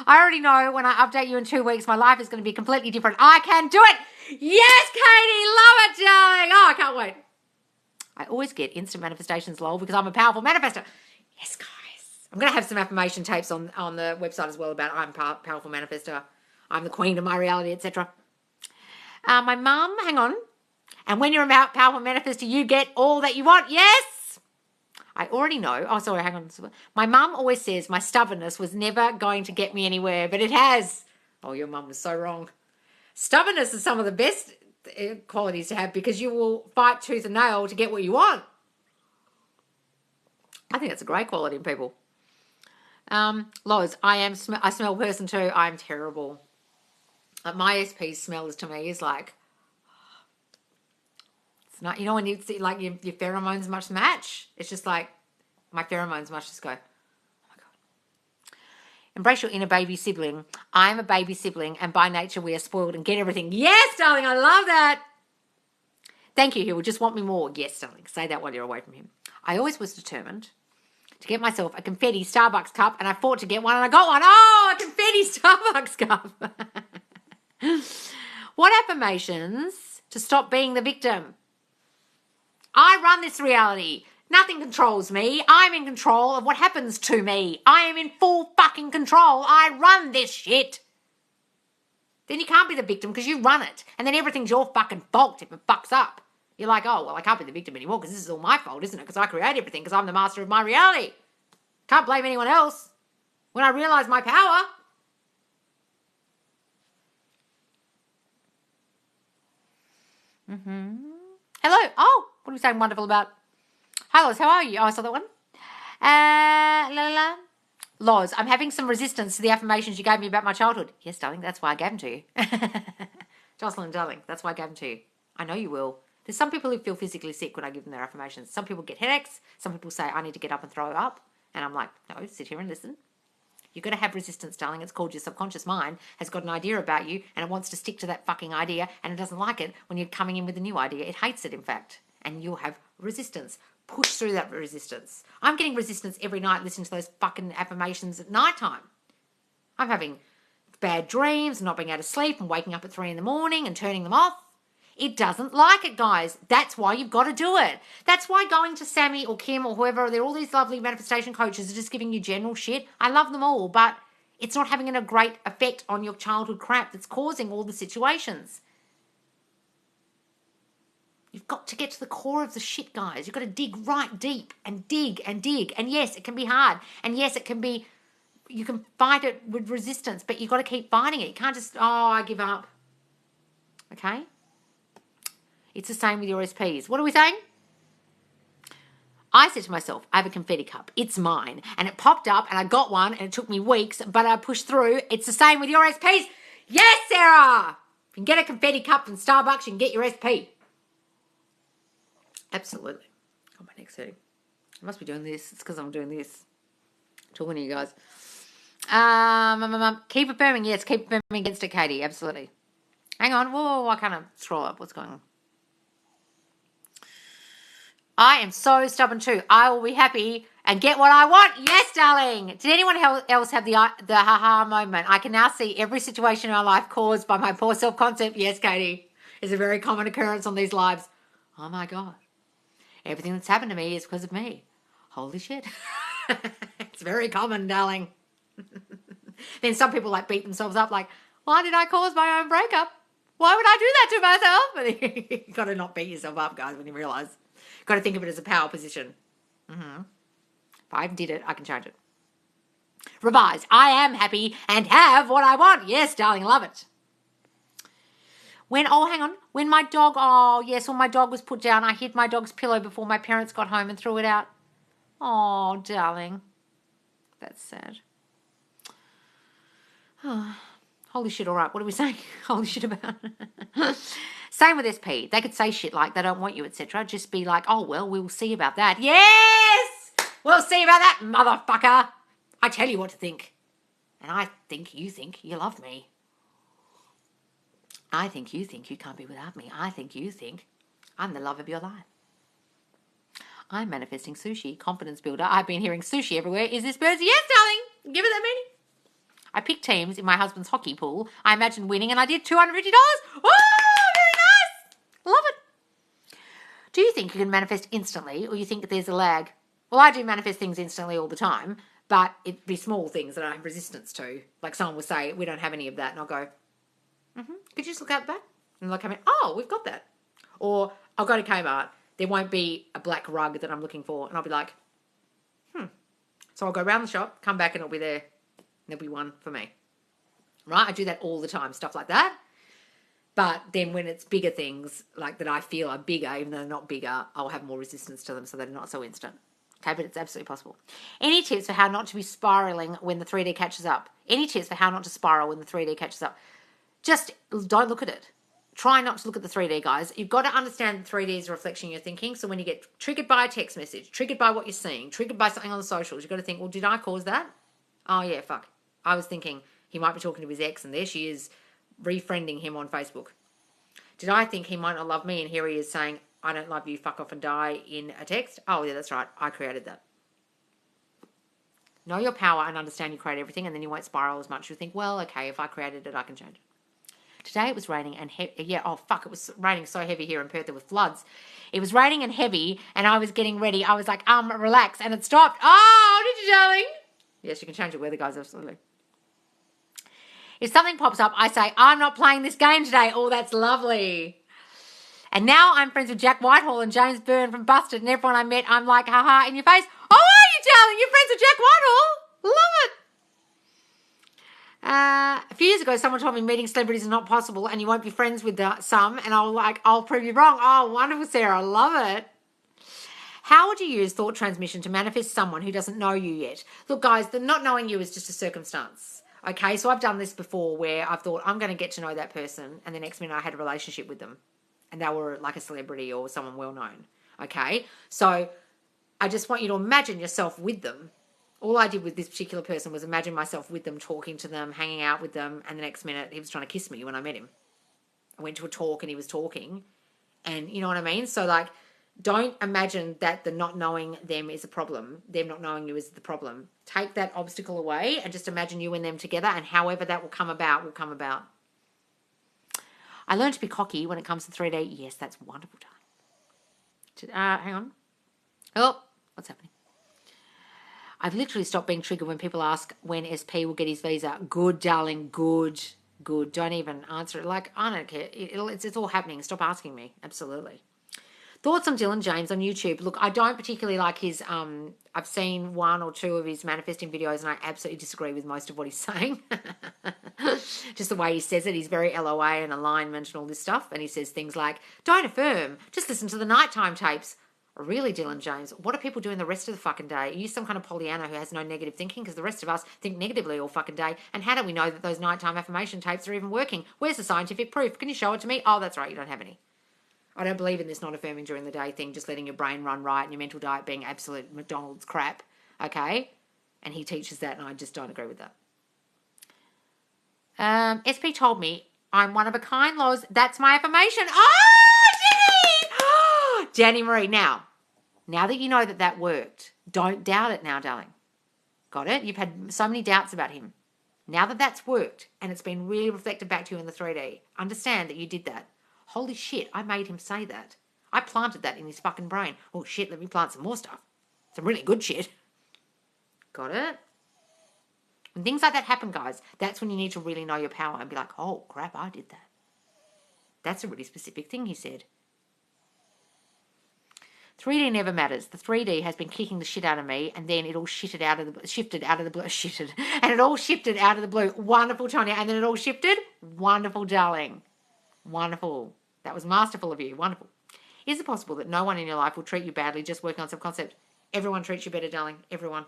I already know when I update you in 2 weeks, my life is going to be completely different. I can do it. Yes, Katie. Love it, darling. Oh, I can't wait. I always get instant manifestations, lol, because I'm a powerful manifester. Yes, guys. I'm going to have some affirmation tapes on the website as well about I'm a powerful manifester. I'm the queen of my reality, etc. My mum, hang on. And when you're a powerful manifester, you get all that you want. Yes. I already know. Oh, sorry, hang on. My mum always says my stubbornness was never going to get me anywhere, but it has. Oh, your mum was so wrong. Stubbornness is some of the best qualities to have because you will fight tooth and nail to get what you want. I think that's a great quality in people. Loz, I smell person too. I'm terrible. My SP's smell to me is like, it's not, you know, when you see like your pheromones must match. It's just like my pheromones must just go, oh my God. Embrace your inner baby sibling. I'm a baby sibling and by nature we are spoiled and get everything. Yes, darling, I love that. Thank you. He will just want me more. Yes, darling. Say that while you're away from him. I always was determined to get myself a confetti Starbucks cup and I fought to get one and I got one. Oh, a confetti Starbucks cup. What affirmations to stop being the victim? I run this reality. Nothing controls me. I'm in control of what happens to me. I am in full fucking control. I run this shit. Then you can't be the victim because you run it. And then everything's your fucking fault if it fucks up. You're like, oh, well, I can't be the victim anymore because this is all my fault, isn't it? Because I create everything because I'm the master of my reality. Can't blame anyone else. When I realise my power. Hello. Oh, what are we saying wonderful about? Hi, Loz. How are you? Oh, I saw that one. Loz, I'm having some resistance to the affirmations you gave me about my childhood. Yes, darling, that's why I gave them to you. Jocelyn, darling, that's why I gave them to you. I know you will. There's some people who feel physically sick when I give them their affirmations. Some people get headaches. Some people say, I need to get up and throw up. And I'm like, no, sit here and listen. You're going to have resistance, darling. It's called your subconscious mind has got an idea about you and it wants to stick to that fucking idea and it doesn't like it when you're coming in with a new idea. It hates it, in fact. And you'll have resistance. Push through that resistance. I'm getting resistance every night listening to those fucking affirmations at night time. I'm having bad dreams, not being able to sleep and waking up at 3 a.m. and turning them off. It doesn't like it, guys. That's why you've got to do it. That's why going to Sammy or Kim or whoever, they're all these lovely manifestation coaches are just giving you general shit. I love them all, but it's not having a great effect on your childhood crap that's causing all the situations. You've got to get to the core of the shit, guys. You've got to dig right deep and dig and dig. And yes, it can be hard. And yes, it can be, you can fight it with resistance, but you've got to keep fighting it. You can't just, I give up. Okay? It's the same with your SPs. What are we saying? I said to myself, I have a confetti cup. It's mine. And it popped up and I got one and it took me weeks, but I pushed through. It's the same with your SPs. Yes, Sarah! If you can get a confetti cup from Starbucks, you can get your SP. Absolutely. Oh, my neck's hurting. I must be doing this. It's because I'm doing this. Talking to you guys. Keep affirming. Yes, keep affirming against it, Katie. Absolutely. Hang on. Whoa, I can't scroll up. What's going on? I am so stubborn too. I will be happy and get what I want. Yes, darling. Did anyone else have the ha-ha moment? I can now see every situation in my life caused by my poor self-concept. Yes, Katie. It's a very common occurrence on these lives. Oh, my God. Everything that's happened to me is because of me. Holy shit. It's very common, darling. Then some people like beat themselves up like, why did I cause my own breakup? Why would I do that to myself? You've got to not beat yourself up, guys, when you realise. Got to think of it as a power position. If I did it, I can change it. Revise. I am happy and have what I want. Yes, darling, love it. When my dog was put down, I hid my dog's pillow before my parents got home and threw it out. Oh, darling. That's sad. Oh, holy shit, all right. What are we saying? Holy shit about it. Same with SP. They could say shit like they don't want you, etc. Just be like, oh, well, we'll see about that. Yes! We'll see about that, motherfucker. I tell you what to think. And I think you love me. I think you can't be without me. I think you think I'm the love of your life. I'm manifesting sushi, confidence builder. I've been hearing sushi everywhere. Is this birds? Yes, darling. Give it that meaning. I picked teams in my husband's hockey pool. I imagined winning and I did $250. Oh, very nice. Love it. Do you think you can manifest instantly or you think there's a lag? Well, I do manifest things instantly all the time, but it'd be small things that I have resistance to. Like someone will say, we don't have any of that. And I'll go, could you just look out the back? And they'll come in, oh, we've got that. Or I'll go to Kmart. There won't be a black rug that I'm looking for. And I'll be like, So I'll go around the shop, come back and it'll be there. There'll be one for me. Right? I do that all the time, stuff like that. But then when it's bigger things, like that I feel are bigger, even though they're not bigger, I'll have more resistance to them so they're not so instant. Okay, but it's absolutely possible. Any tips for how not to be spiraling when the 3D catches up? Any tips for how not to spiral when the 3D catches up? Just don't look at it. Try not to look at the 3D, guys. You've got to understand the 3D is a reflection of your thinking. So when you get triggered by a text message, triggered by what you're seeing, triggered by something on the socials, you've got to think, well, did I cause that? Oh, yeah, fuck. I was thinking he might be talking to his ex and there she is refriending him on Facebook. Did I think he might not love me and here he is saying, I don't love you, fuck off and die in a text? Oh, yeah, that's right. I created that. Know your power and understand you create everything and then you won't spiral as much. You'll think, well, okay, if I created it, I can change it. Today it was raining and it was raining so heavy here in Perth. There were floods. It was raining and heavy and I was getting ready. I was like, relax, and it stopped. Oh, did you, darling? Yes, you can change the weather, guys, absolutely. If something pops up, I say, I'm not playing this game today. Oh, that's lovely. And now I'm friends with Jack Whitehall and James Byrne from Busted, and everyone I met, I'm like, haha, in your face. Oh, are you, darling? You're friends with Jack Whitehall? Love it. A few years ago, someone told me meeting celebrities is not possible and you won't be friends with some, and I'll prove you wrong. Oh, wonderful, Sarah. I love it. How would you use thought transmission to manifest someone who doesn't know you yet? Look, guys, the not knowing you is just a circumstance. Okay, so I've done this before where I've thought I'm going to get to know that person and the next minute I had a relationship with them and they were like a celebrity or someone well known. Okay, so I just want you to imagine yourself with them. All I did with this particular person was imagine myself with them, talking to them, hanging out with them, and the next minute he was trying to kiss me when I met him. I went to a talk and he was talking, and you know what I mean? So, like, don't imagine that the not knowing them is a problem. Them not knowing you is the problem. Take that obstacle away and just imagine you and them together, and however that will come about, will come about. I learned to be cocky when it comes to 3D. Yes, that's wonderful, darling. Hang on. Oh, what's happening? I've literally stopped being triggered when people ask when SP will get his visa. Good, darling, good. Don't even answer it. Like, I don't care. It's all happening. Stop asking me. Absolutely. Thoughts on Dylan James on YouTube. Look, I don't particularly like his, I've seen one or two of his manifesting videos and I absolutely disagree with most of what he's saying. Just the way he says it. He's very LOA and alignment and all this stuff. And he says things like, don't affirm. Just listen to the nighttime tapes. Really, Dylan James, what are people doing the rest of the fucking day? Are you some kind of Pollyanna who has no negative thinking? Because the rest of us think negatively all fucking day. And how do we know that those nighttime affirmation tapes are even working? Where's the scientific proof? Can you show it to me? Oh, that's right, you don't have any. I don't believe in this not affirming during the day thing, just letting your brain run right and your mental diet being absolute McDonald's crap, okay? And he teaches that and I just don't agree with that. SP told me I'm one of a kind, Loz. That's my affirmation. Oh, Jenny! Jenny Marie. Now that you know that worked, don't doubt it now, darling. Got it? You've had so many doubts about him. Now that that's worked and it's been really reflected back to you in the 3D, understand that you did that. Holy shit, I made him say that. I planted that in his fucking brain. Oh shit, let me plant some more stuff. Some really good shit. Got it? When things like that happen, guys, that's when you need to really know your power and be like, oh crap, I did that. That's a really specific thing he said. 3D never matters. The 3D has been kicking the shit out of me, and then it all shifted out of the blue. Wonderful, Tonya. And then it all shifted. Wonderful, darling. Wonderful. That was masterful of you. Wonderful. Is it possible that no one in your life will treat you badly just working on self-concept? Everyone treats you better, darling. Everyone.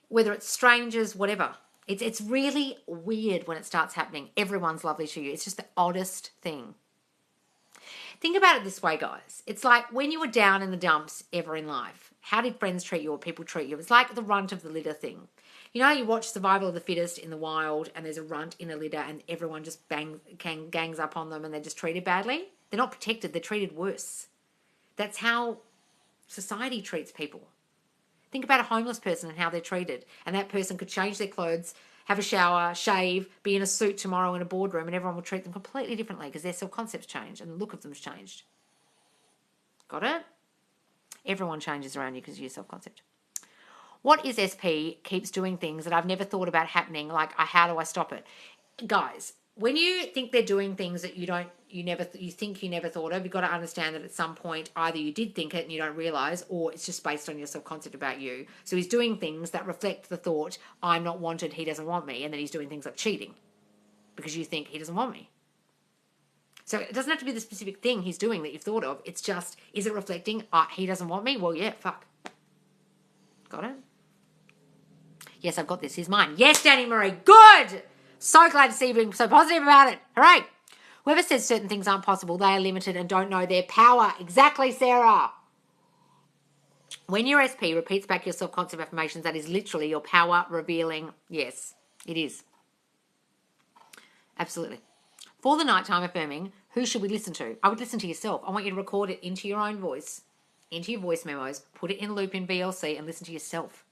Whether it's strangers, whatever. It's really weird when it starts happening. Everyone's lovely to you. It's just the oddest thing. Think about it this way, guys. It's like when you were down in the dumps ever in life, how did friends treat you or people treat you? It's like the runt of the litter thing. You know, you watch Survival of the Fittest in the wild and there's a runt in a litter and everyone just gangs up on them and they're just treated badly. They're not protected. They're treated worse. That's how society treats people. Think about a homeless person and how they're treated. And that person could change their clothes, have a shower, shave, be in a suit tomorrow in a boardroom, and everyone will treat them completely differently because their self-concept's changed and the look of them's changed. Got it? Everyone changes around you because of your self-concept. What is SP keeps doing things that I've never thought about happening, like how do I stop it? Guys, when you think they're doing things that you think you never thought of, you've got to understand that at some point either you did think it and you don't realise, or it's just based on your self-concept about you. So he's doing things that reflect the thought, I'm not wanted, he doesn't want me, and then he's doing things like cheating because you think he doesn't want me. So it doesn't have to be the specific thing he's doing that you've thought of. It's just, is it reflecting, he doesn't want me? Well, yeah, fuck. Got it? Yes, I've got this. Here's mine. Yes, Danny Marie. Good! So glad to see you being so positive about it. Hooray! Whoever says certain things aren't possible, they are limited and don't know their power. Exactly, Sarah. When your SP repeats back your self-concept affirmations, that is literally your power revealing. Yes, it is. Absolutely. For the nighttime affirming, who should we listen to? I would listen to yourself. I want you to record it into your own voice, into your voice memos, put it in loop in VLC and listen to yourself.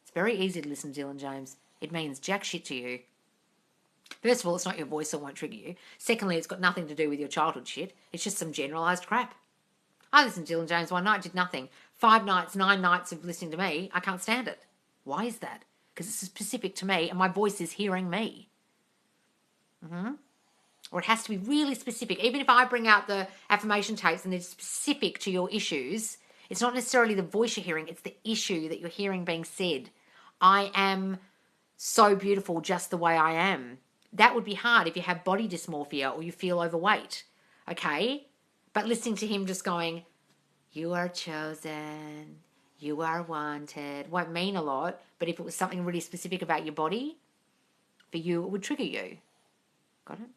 It's very easy to listen to Dylan James. It means jack shit to you. First of all, it's not your voice that won't trigger you. Secondly, it's got nothing to do with your childhood shit. It's just some generalised crap. I listened to Dylan James one night, did nothing. 5 nights, 9 nights of listening to me, I can't stand it. Why is that? Because it's specific to me and my voice is hearing me. Or it has to be really specific. Even if I bring out the affirmation tapes and they're specific to your issues, it's not necessarily the voice you're hearing, it's the issue that you're hearing being said. I am so beautiful just the way I am. That would be hard if you have body dysmorphia or you feel overweight, okay? But listening to him just going, you are chosen, you are wanted, won't mean a lot, but if it was something really specific about your body, for you, it would trigger you. Got it?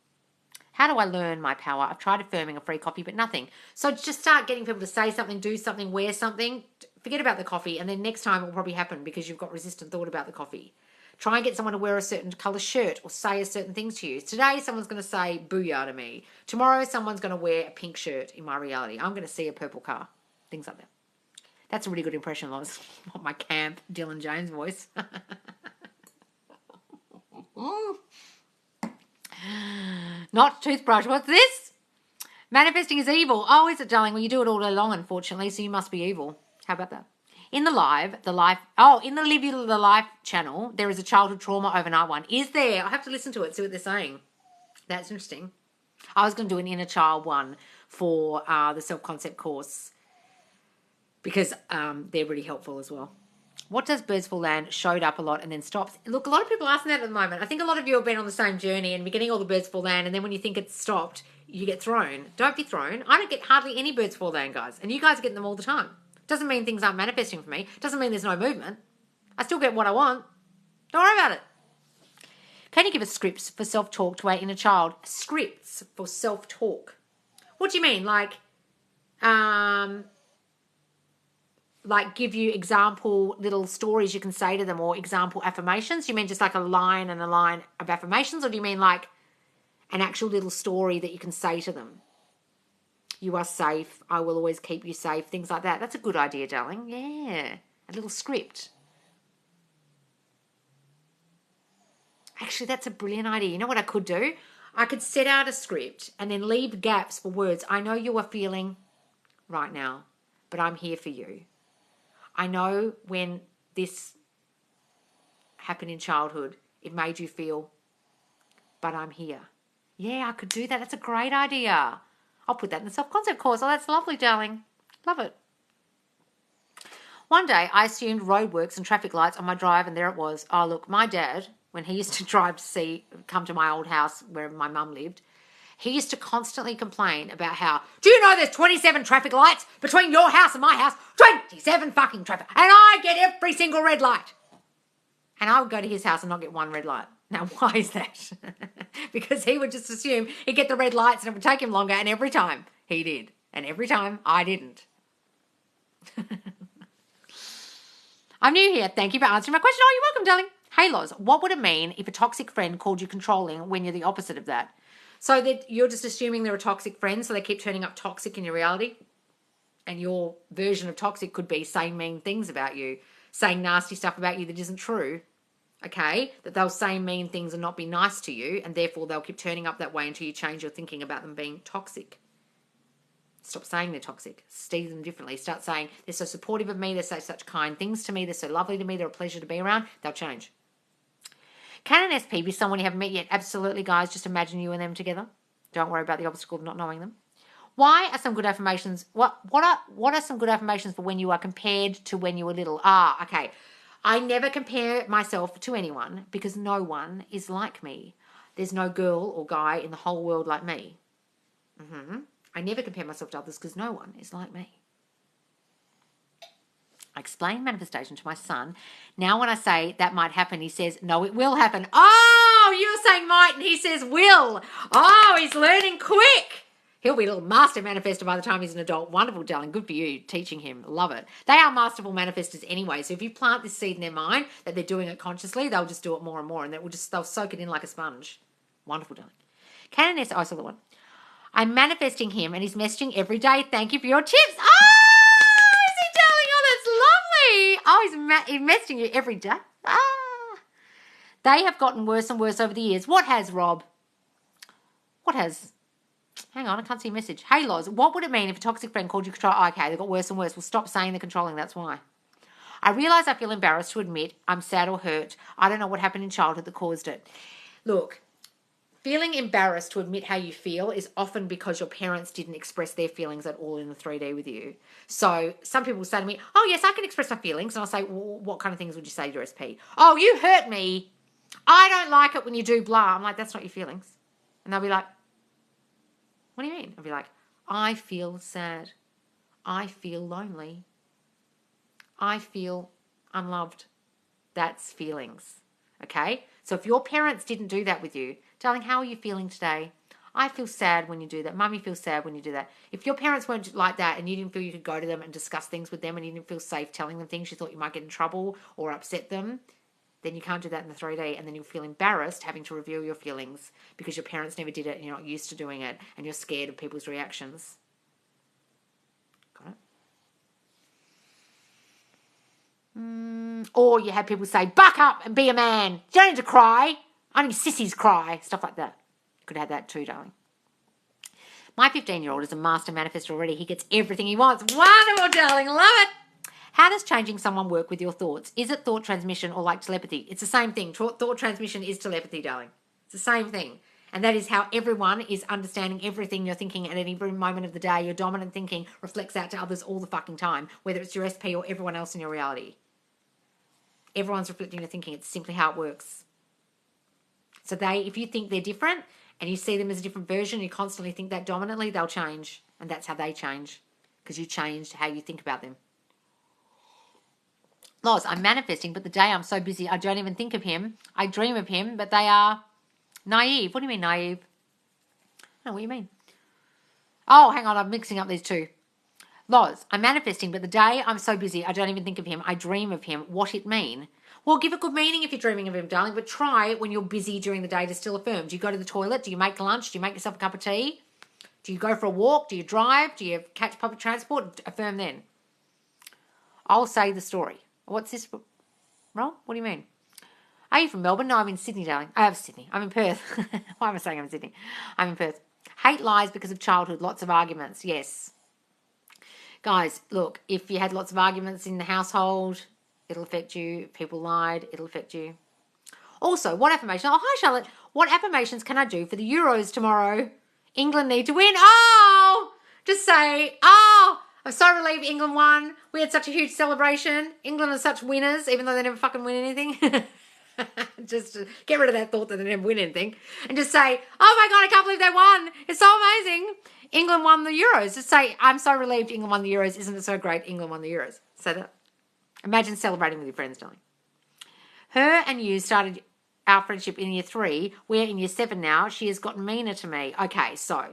How do I learn my power? I've tried affirming a free coffee, but nothing. So just start getting people to say something, do something, wear something. Forget about the coffee, and then next time it will probably happen because you've got resistant thought about the coffee. Try and get someone to wear a certain colour shirt or say a certain thing to you. Today, someone's going to say booyah to me. Tomorrow, someone's going to wear a pink shirt in my reality. I'm going to see a purple car. Things like that. That's a really good impression, Loz. Not my camp Dylan James voice. Not toothbrush. What's this? Manifesting is evil. Oh, is it, darling? Well, you do it all day long, unfortunately, so you must be evil. How about that? In the Live the Life channel, there is a childhood trauma overnight one. Is there? I have to listen to it, see what they're saying. That's interesting. I was going to do an inner child one for the self-concept course because they're really helpful as well. What does Birds for Land showed up a lot and then stops? Look, a lot of people are asking that at the moment. I think a lot of you have been on the same journey and we're getting all the Birds for Land, and then when you think it's stopped, you get thrown. Don't be thrown. I don't get hardly any Birds for Land, guys, and you guys are getting them all the time. Doesn't mean things aren't manifesting for me. Doesn't mean there's no movement. I still get what I want. Don't worry about it. Can you give us scripts for self-talk to our inner child? Scripts for self-talk. What do you mean? Like, like give you example little stories you can say to them or example affirmations? Do you mean just like a line and a line of affirmations, or do you mean like an actual little story that you can say to them? You are safe. I will always keep you safe. Things like that. That's a good idea, darling. Yeah. A little script. Actually, that's a brilliant idea. You know what I could do? I could set out a script and then leave gaps for words. I know you are feeling right now, but I'm here for you. I know when this happened in childhood, it made you feel, but I'm here. Yeah, I could do that. That's a great idea. I'll put that in the self-concept course. Oh, that's lovely, darling. Love it. One day, I assumed roadworks and traffic lights on my drive, and there it was. Oh, look, my dad, when he used to drive to come to my old house where my mum lived, he used to constantly complain about how, do you know there's 27 traffic lights between your house and my house? 27 fucking traffic. And I get every single red light. And I would go to his house and not get one red light. Now, why is that? Because he would just assume he'd get the red lights and it would take him longer, and every time he did. And every time I didn't. I'm new here. Thank you for answering my question. Oh, you're welcome, darling. Hey, Loz, what would it mean if a toxic friend called you controlling when you're the opposite of that? So that you're just assuming they're a toxic friend, so they keep turning up toxic in your reality? And your version of toxic could be saying mean things about you, saying nasty stuff about you that isn't true. Okay, that they'll say mean things and not be nice to you, and therefore they'll keep turning up that way until you change your thinking about them being toxic. Stop saying they're toxic. See them differently. Start saying they're so supportive of me, they say such kind things to me, they're so lovely to me, they're a pleasure to be around. They'll change. Can an SP be someone you haven't met yet? Absolutely, guys. Just imagine you and them together. Don't worry about the obstacle of not knowing them. Why are some good affirmations? What are some good affirmations for when you are compared to when you were little? Okay. I never compare myself to anyone because no one is like me. There's no girl or guy in the whole world like me. I never compare myself to others because no one is like me. I explain manifestation to my son. Now when I say that might happen, he says, no, it will happen. Oh, you're saying might and he says will. Oh, he's learning quick. He'll be a little master manifester by the time he's an adult. Wonderful, darling. Good for you teaching him. Love it. They are masterful manifestors anyway. So if you plant this seed in their mind that they're doing it consciously, they'll just do it more and more, and they'll soak it in like a sponge. Wonderful, darling. Can an I saw the one. I'm manifesting him, and he's messaging every day. Thank you for your tips. Oh, is he, darling? Oh, that's lovely. Oh, he's messaging you every day. They have gotten worse and worse over the years. What has, Rob? What has? Hang on, I can't see a message. Hey, Loz, what would it mean if a toxic friend called you control? Oh, okay, they got worse and worse. Well, stop saying they're controlling. That's why. I realise I feel embarrassed to admit I'm sad or hurt. I don't know what happened in childhood that caused it. Look, feeling embarrassed to admit how you feel is often because your parents didn't express their feelings at all in the 3D with you. So some people say to me, oh, yes, I can express my feelings. And I'll say, well, what kind of things would you say to your SP? Oh, you hurt me. I don't like it when you do blah. I'm like, that's not your feelings. And they'll be like, what do you mean? I'll be like, I feel sad. I feel lonely. I feel unloved. That's feelings. Okay? So if your parents didn't do that with you, darling, how are you feeling today? I feel sad when you do that. Mummy feels sad when you do that. If your parents weren't like that and you didn't feel you could go to them and discuss things with them and you didn't feel safe telling them things, you thought you might get in trouble or upset them, then you can't do that in the 3D, and then you'll feel embarrassed having to reveal your feelings because your parents never did it and you're not used to doing it and you're scared of people's reactions. Got it? Or you have people say, buck up and be a man. You don't need to cry. Only sissies cry. Stuff like that. You could have that too, darling. My 15-year-old is a master manifestor already. He gets everything he wants. Wonderful, darling. Love it. How does changing someone work with your thoughts? Is it thought transmission or like telepathy? It's the same thing. Thought transmission is telepathy, darling. It's the same thing. And that is how everyone is understanding everything you're thinking at any moment of the day. Your dominant thinking reflects out to others all the fucking time, whether it's your SP or everyone else in your reality. Everyone's reflecting your thinking. It's simply how it works. So if you think they're different and you see them as a different version, you constantly think that dominantly, they'll change. And that's how they change, because you changed how you think about them. Loz, I'm manifesting, but the day I'm so busy, I don't even think of him. I dream of him, but they are naive. What do you mean naive? I don't know what you mean. Oh, hang on, I'm mixing up these two. Loz, I'm manifesting, but the day I'm so busy, I don't even think of him. I dream of him. What it mean? Well, give it good meaning if you're dreaming of him, darling, but try when you're busy during the day to still affirm. Do you go to the toilet? Do you make lunch? Do you make yourself a cup of tea? Do you go for a walk? Do you drive? Do you catch public transport? Affirm then. I'll say the story. What's this? Roll? What do you mean? Are you from Melbourne? No, I'm in Sydney, darling. I have Sydney. I'm in Perth. Why am I saying I'm in Sydney? I'm in Perth. Hate lies because of childhood. Lots of arguments. Yes. Guys, look, if you had lots of arguments in the household, it'll affect you. If people lied, it'll affect you. Also, what affirmation? Oh, hi, Charlotte. What affirmations can I do for the Euros tomorrow? England need to win. Oh, just say, oh, I'm so relieved England won. We had such a huge celebration. England are such winners, even though they never fucking win anything. Just get rid of that thought that they never win anything. And just say, oh my God, I can't believe they won. It's so amazing. England won the Euros. Just say, I'm so relieved England won the Euros. Isn't it so great England won the Euros? Say that. Imagine celebrating with your friends, darling. Her and you started our friendship in year 3. We're in year 7 now. She has gotten meaner to me. Okay, so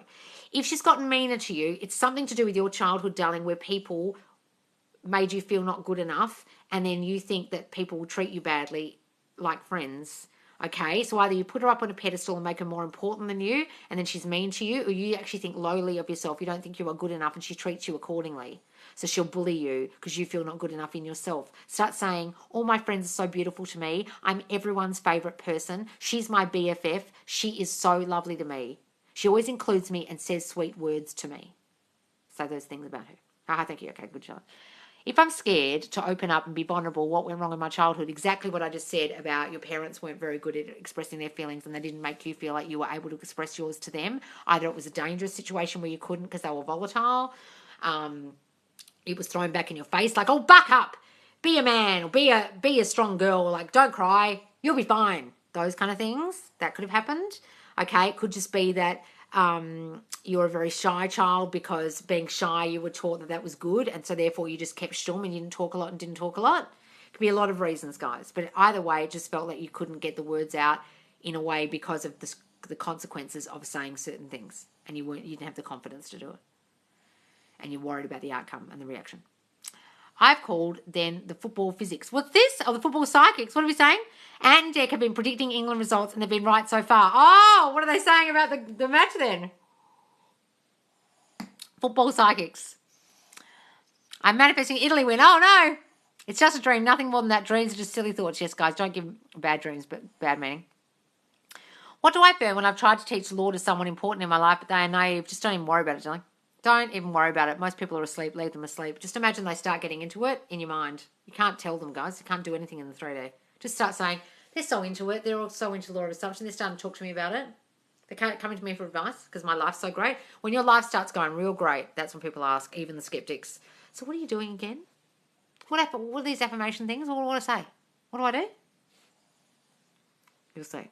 if she's gotten meaner to you, it's something to do with your childhood, darling, where people made you feel not good enough, and then you think that people will treat you badly like friends. Okay, so either you put her up on a pedestal and make her more important than you, and then she's mean to you, or you actually think lowly of yourself. You don't think you are good enough, and she treats you accordingly. So she'll bully you because you feel not good enough in yourself. Start saying, all my friends are so beautiful to me. I'm everyone's favourite person. She's my BFF. She is so lovely to me. She always includes me and says sweet words to me. Say those things about her. Ah, thank you. Okay, good job. If I'm scared to open up and be vulnerable, what went wrong in my childhood? Exactly what I just said about your parents weren't very good at expressing their feelings, and they didn't make you feel like you were able to express yours to them. Either it was a dangerous situation where you couldn't because they were volatile. It was thrown back in your face like, oh, buck up, be a man, or be a strong girl, like don't cry, you'll be fine. Those kind of things, that could have happened. Okay, it could just be that you're a very shy child because being shy you were taught that was good, and so therefore you just kept stum and you didn't talk a lot and didn't talk a lot. It could be a lot of reasons, guys, but either way it just felt like you couldn't get the words out in a way because of the consequences of saying certain things, and you didn't have the confidence to do it, and you're worried about the outcome and the reaction. I've called then the football physics. What's this? Oh, the football psychics. What are we saying? Ant and Jack have been predicting England results and they've been right so far. Oh, what are they saying about the match then? Football psychics. I'm manifesting Italy win. Oh, no. It's just a dream. Nothing more than that. Dreams are just silly thoughts. Yes, guys, don't give bad dreams, but bad meaning. What do I affirm when I've tried to teach law to someone important in my life, but they are naive? Just don't even worry about it, darling. Don't even worry about it. Most people are asleep. Leave them asleep. Just imagine they start getting into it in your mind. You can't tell them, guys. You can't do anything in the 3D. Just start saying, they're so into it. They're all so into law of assumption. They're starting to talk to me about it. They're coming to me for advice because my life's so great. When your life starts going real great, that's when people ask, even the skeptics. So what are you doing again? What are these affirmation things? What do I want to say? What do I do? You'll see.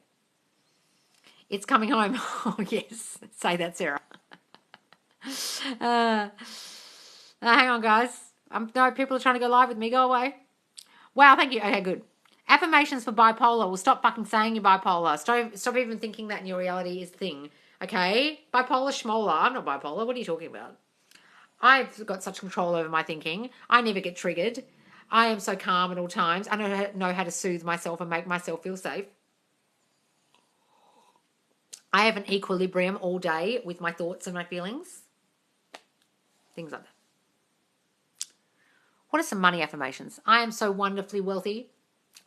It's coming home. Oh, yes. Say that, Sarah. Hang on, guys. No, people are trying to go live with me. Go away. Wow, thank you. Okay, good. Affirmations for bipolar. Well, stop fucking saying you're bipolar. Stop even thinking that in your reality is thing. Okay? Bipolar, schmolar. I'm not bipolar. What are you talking about? I've got such control over my thinking. I never get triggered. I am so calm at all times. I know how to soothe myself and make myself feel safe. I have an equilibrium all day with my thoughts and my feelings. Things like that. What are some money affirmations? I am so wonderfully wealthy.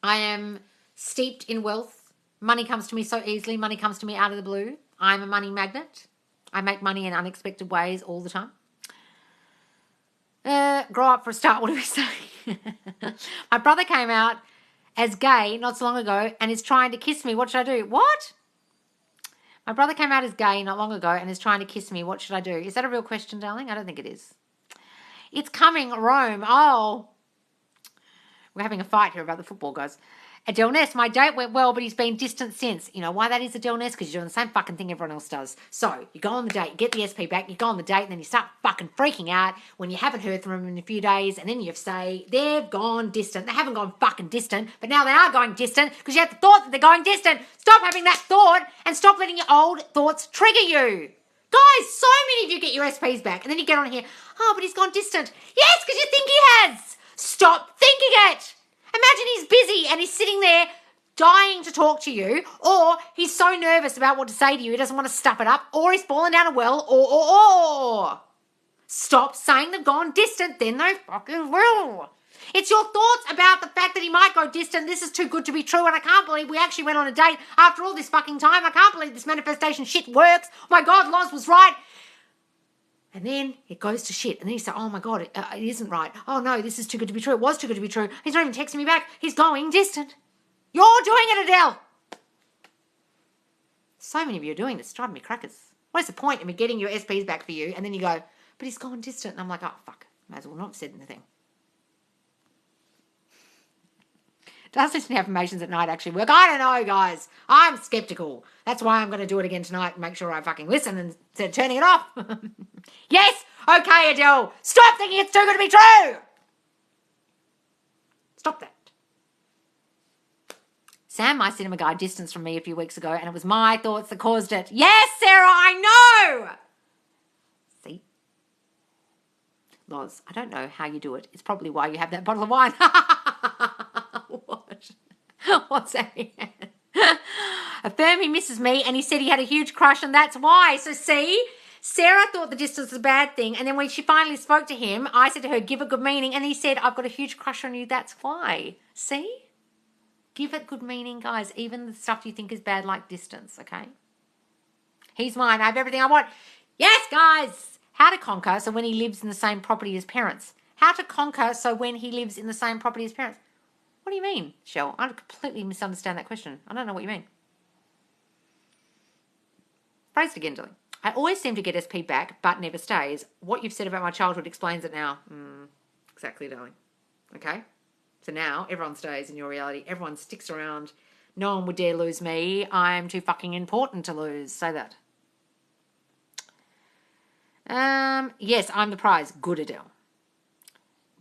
I am steeped in wealth. Money comes to me so easily. Money comes to me out of the blue. I'm a money magnet. I make money in unexpected ways all the time. Grow up for a start. What do we say? My brother came out as gay not so long ago and is trying to kiss me. What should I do? What? My brother came out as gay not long ago and is trying to kiss me. What should I do? Is that a real question, darling? I don't think it is. It's coming, Rome. Oh. We're having a fight here about the football, guys. Adele Ness, my date went well, but he's been distant since. You know why that is, Adele Ness? Because you're doing the same fucking thing everyone else does. So, you go on the date, you get the SP back, you go on the date, and then you start fucking freaking out when you haven't heard from them in a few days, and then you say, they've gone distant. They haven't gone fucking distant, but now they are going distant because you have the thought that they're going distant. Stop having that thought and stop letting your old thoughts trigger you. Guys, so many of you get your SPs back, and then you get on here, oh, but he's gone distant. Yes, because you think he has. Stop thinking it. Imagine he's busy and he's sitting there dying to talk to you, or he's so nervous about what to say to you, he doesn't want to stuff it up, or he's fallen down a well, or. Stop saying they've gone distant, then they fucking will. It's your thoughts about the fact that he might go distant. This is too good to be true, and I can't believe we actually went on a date after all this fucking time. I can't believe this manifestation shit works. Oh my God, Loz was right. And then it goes to shit. And then you say, oh my God, it isn't right. Oh no, this is too good to be true. It was too good to be true. He's not even texting me back. He's going distant. You're doing it, Adele. So many of you are doing this. It's driving me crackers. What is the point in me getting your SPs back for you? And then you go, but he's gone distant. And I'm like, oh, fuck. Might as well not have said anything. Does listening to affirmations at night actually work? I don't know, guys. I'm skeptical. That's why I'm going to do it again tonight and make sure I fucking listen instead of turning it off. Yes. Okay, Adele. Stop thinking it's too good to be true. Stop that. Sam, my cinema guy, distanced from me a few weeks ago, and it was my thoughts that caused it. Yes, Sarah, I know. See? Loz, I don't know how you do it. It's probably why you have that bottle of wine. What? What's that? Affirm he misses me, and he said he had a huge crush, and that's why. So see, Sarah thought the distance was a bad thing, and then when she finally spoke to him, I said to her, give it good meaning, and he said, I've got a huge crush on you, that's why. See? Give it good meaning, guys, even the stuff you think is bad, like distance, okay? He's mine. I have everything I want. Yes, guys. How to conquer so when he lives in the same property as parents. How to conquer so when he lives in the same property as parents. What do you mean, Shell? I completely misunderstand that question. I don't know what you mean. Phrase it again, darling. I always seem to get SP back, but never stays. What you've said about my childhood explains it now. Exactly, darling. Okay? So now everyone stays in your reality. Everyone sticks around. No one would dare lose me. I'm too fucking important to lose. Say that. Yes, I'm the prize. Good, Adele.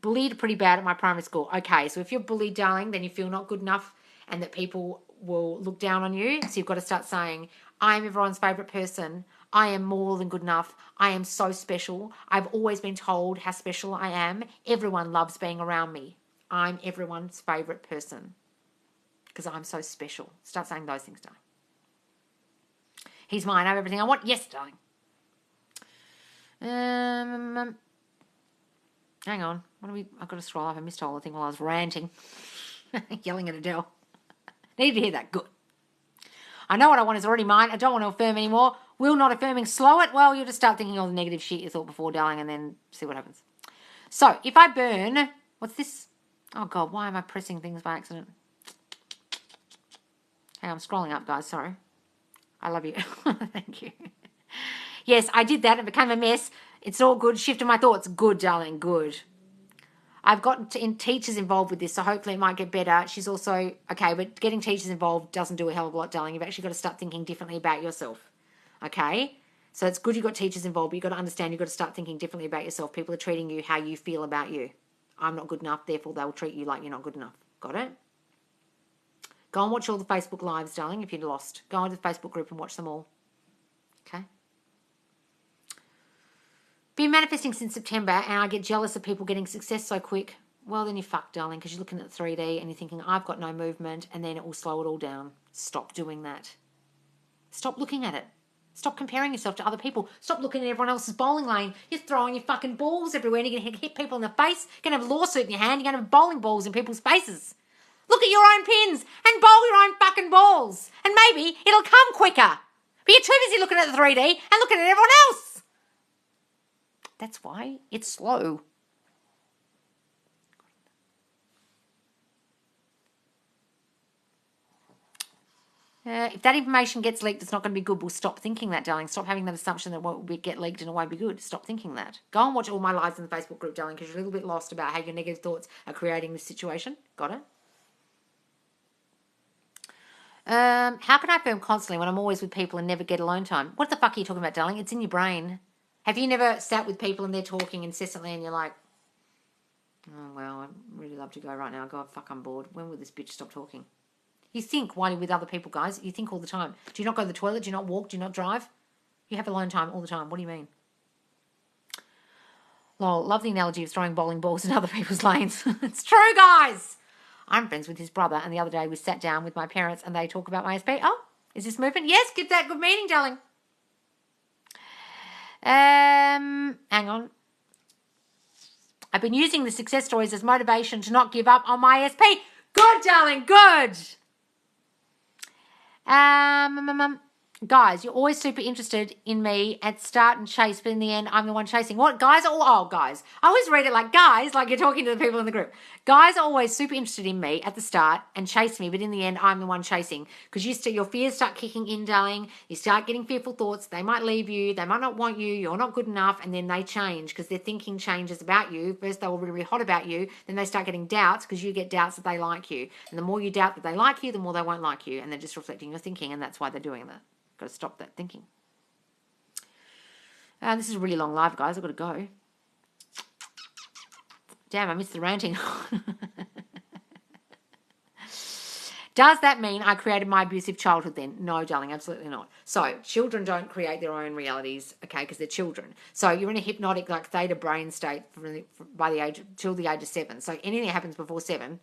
Bullied pretty bad at my primary school. Okay, so if you're bullied, darling, then you feel not good enough and that people will look down on you. So you've got to start saying, I'm everyone's favourite person. I am more than good enough. I am so special. I've always been told how special I am. Everyone loves being around me. I'm everyone's favourite person because I'm so special. Start saying those things, darling. He's mine. I have everything I want. Yes, darling. Hang on. I've got to scroll up. I missed all the thing while I was ranting. Yelling at Adele. Needed to hear that. Good. I know what I want is already mine. I don't want to affirm anymore. Will not affirming slow it? Well, you'll just start thinking all the negative shit you thought before, darling, and then see what happens. So, if I burn... What's this? Oh, God, why am I pressing things by accident? Hey, I'm scrolling up, guys. Sorry. I love you. Thank you. Yes, I did that. It became a mess. It's all good. Shifted my thoughts. Good, darling. Good. I've got teachers involved with this, so hopefully it might get better. She's also... Okay, but getting teachers involved doesn't do a hell of a lot, darling. You've actually got to start thinking differently about yourself. Okay? So it's good you've got teachers involved, but you've got to understand you've got to start thinking differently about yourself. People are treating you how you feel about you. I'm not good enough, therefore they'll treat you like you're not good enough. Got it? Go and watch all the Facebook lives, darling, if you're lost. Go into the Facebook group and watch them all. Okay? Been manifesting since September and I get jealous of people getting success so quick. Well, then you're fucked, darling, because you're looking at 3D and you're thinking, I've got no movement, and then it will slow it all down. Stop doing that. Stop looking at it. Stop comparing yourself to other people. Stop looking at everyone else's bowling lane. You're throwing your fucking balls everywhere and you're going to hit people in the face. You're going to have a lawsuit in your hand. You're going to have bowling balls in people's faces. Look at your own pins and bowl your own fucking balls. And maybe it'll come quicker. But you're too busy looking at the 3D and looking at everyone else. That's why it's slow. If that information gets leaked, it's not going to be good. We'll stop thinking that, darling. Stop having that assumption that it will get leaked and it won't be good. Stop thinking that. Go and watch all my lives in the Facebook group, darling, because you're a little bit lost about how your negative thoughts are creating this situation. Got it? How can I affirm constantly when I'm always with people and never get alone time? What the fuck are you talking about, darling? It's in your brain. Have you never sat with people and they're talking incessantly and you're like, oh, well, I'd really love to go right now. God, fuck, I'm bored. When will this bitch stop talking? You think while you're with other people, guys. You think all the time. Do you not go to the toilet? Do you not walk? Do you not drive? You have alone time all the time. What do you mean? Lol, love the analogy of throwing bowling balls in other people's lanes. It's true, guys. I'm friends with his brother, and the other day we sat down with my parents and they talk about my SP. Oh, is this movement? Yes, give that good meaning, darling. Hang on. I've been using the success stories as motivation to not give up on my SP. Good, darling, good. Guys, you're always super interested in me at start and chase, but in the end, I'm the one chasing. What? Guys? Oh, guys. I always read it like guys, like you're talking to the people in the group. Guys are always super interested in me at the start and chase me, but in the end, I'm the one chasing. Because your fears start kicking in, darling. You start getting fearful thoughts. They might leave you. They might not want you. You're not good enough. And then they change because their thinking changes about you. First, they were really, really hot about you. Then they start getting doubts because you get doubts that they like you. And the more you doubt that they like you, the more they won't like you. And they're just reflecting your thinking, and that's why they're doing that. Got to stop that thinking. This is a really long live, guys. I've got to go. Damn, I missed the ranting. Does that mean I created my abusive childhood then? No, darling, absolutely not. So children don't create their own realities, okay, because they're children. So you're in a hypnotic, like theta brain state till the age of 7. So anything that happens before 7,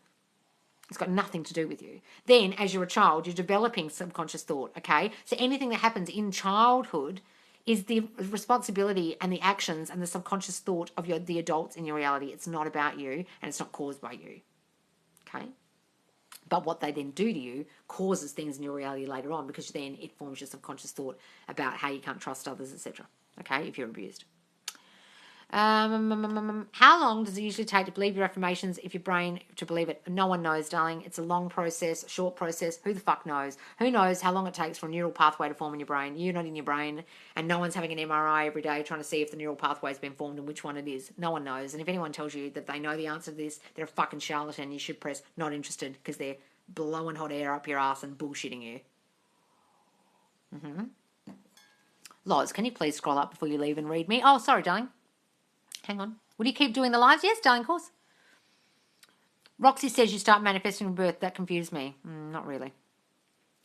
it's got nothing to do with you. Then, as you're a child, you're developing subconscious thought, okay? So anything that happens in childhood is the responsibility and the actions and the subconscious thought of the adults in your reality. It's not about you, and it's not caused by you, okay? But what they then do to you causes things in your reality later on, because then it forms your subconscious thought about how you can't trust others, etc., okay, if you're abused. How long does it usually take to believe your affirmations if your brain to believe it? No one knows, darling. It's a long process, short process. Who the fuck knows? Who knows how long it takes for a neural pathway to form in your brain? You're not in your brain, and no one's having an MRI every day trying to see if the neural pathway's been formed and which one it is. No one knows. And if anyone tells you that they know the answer to this, they're a fucking charlatan. You should press not interested, because they're blowing hot air up your ass and bullshitting you. Loz, can you please scroll up before you leave and read me? Oh, sorry, darling. Hang on. Will you keep doing the lives? Yes, darling, of course. Roxy says you start manifesting from birth. That confused me. Not really.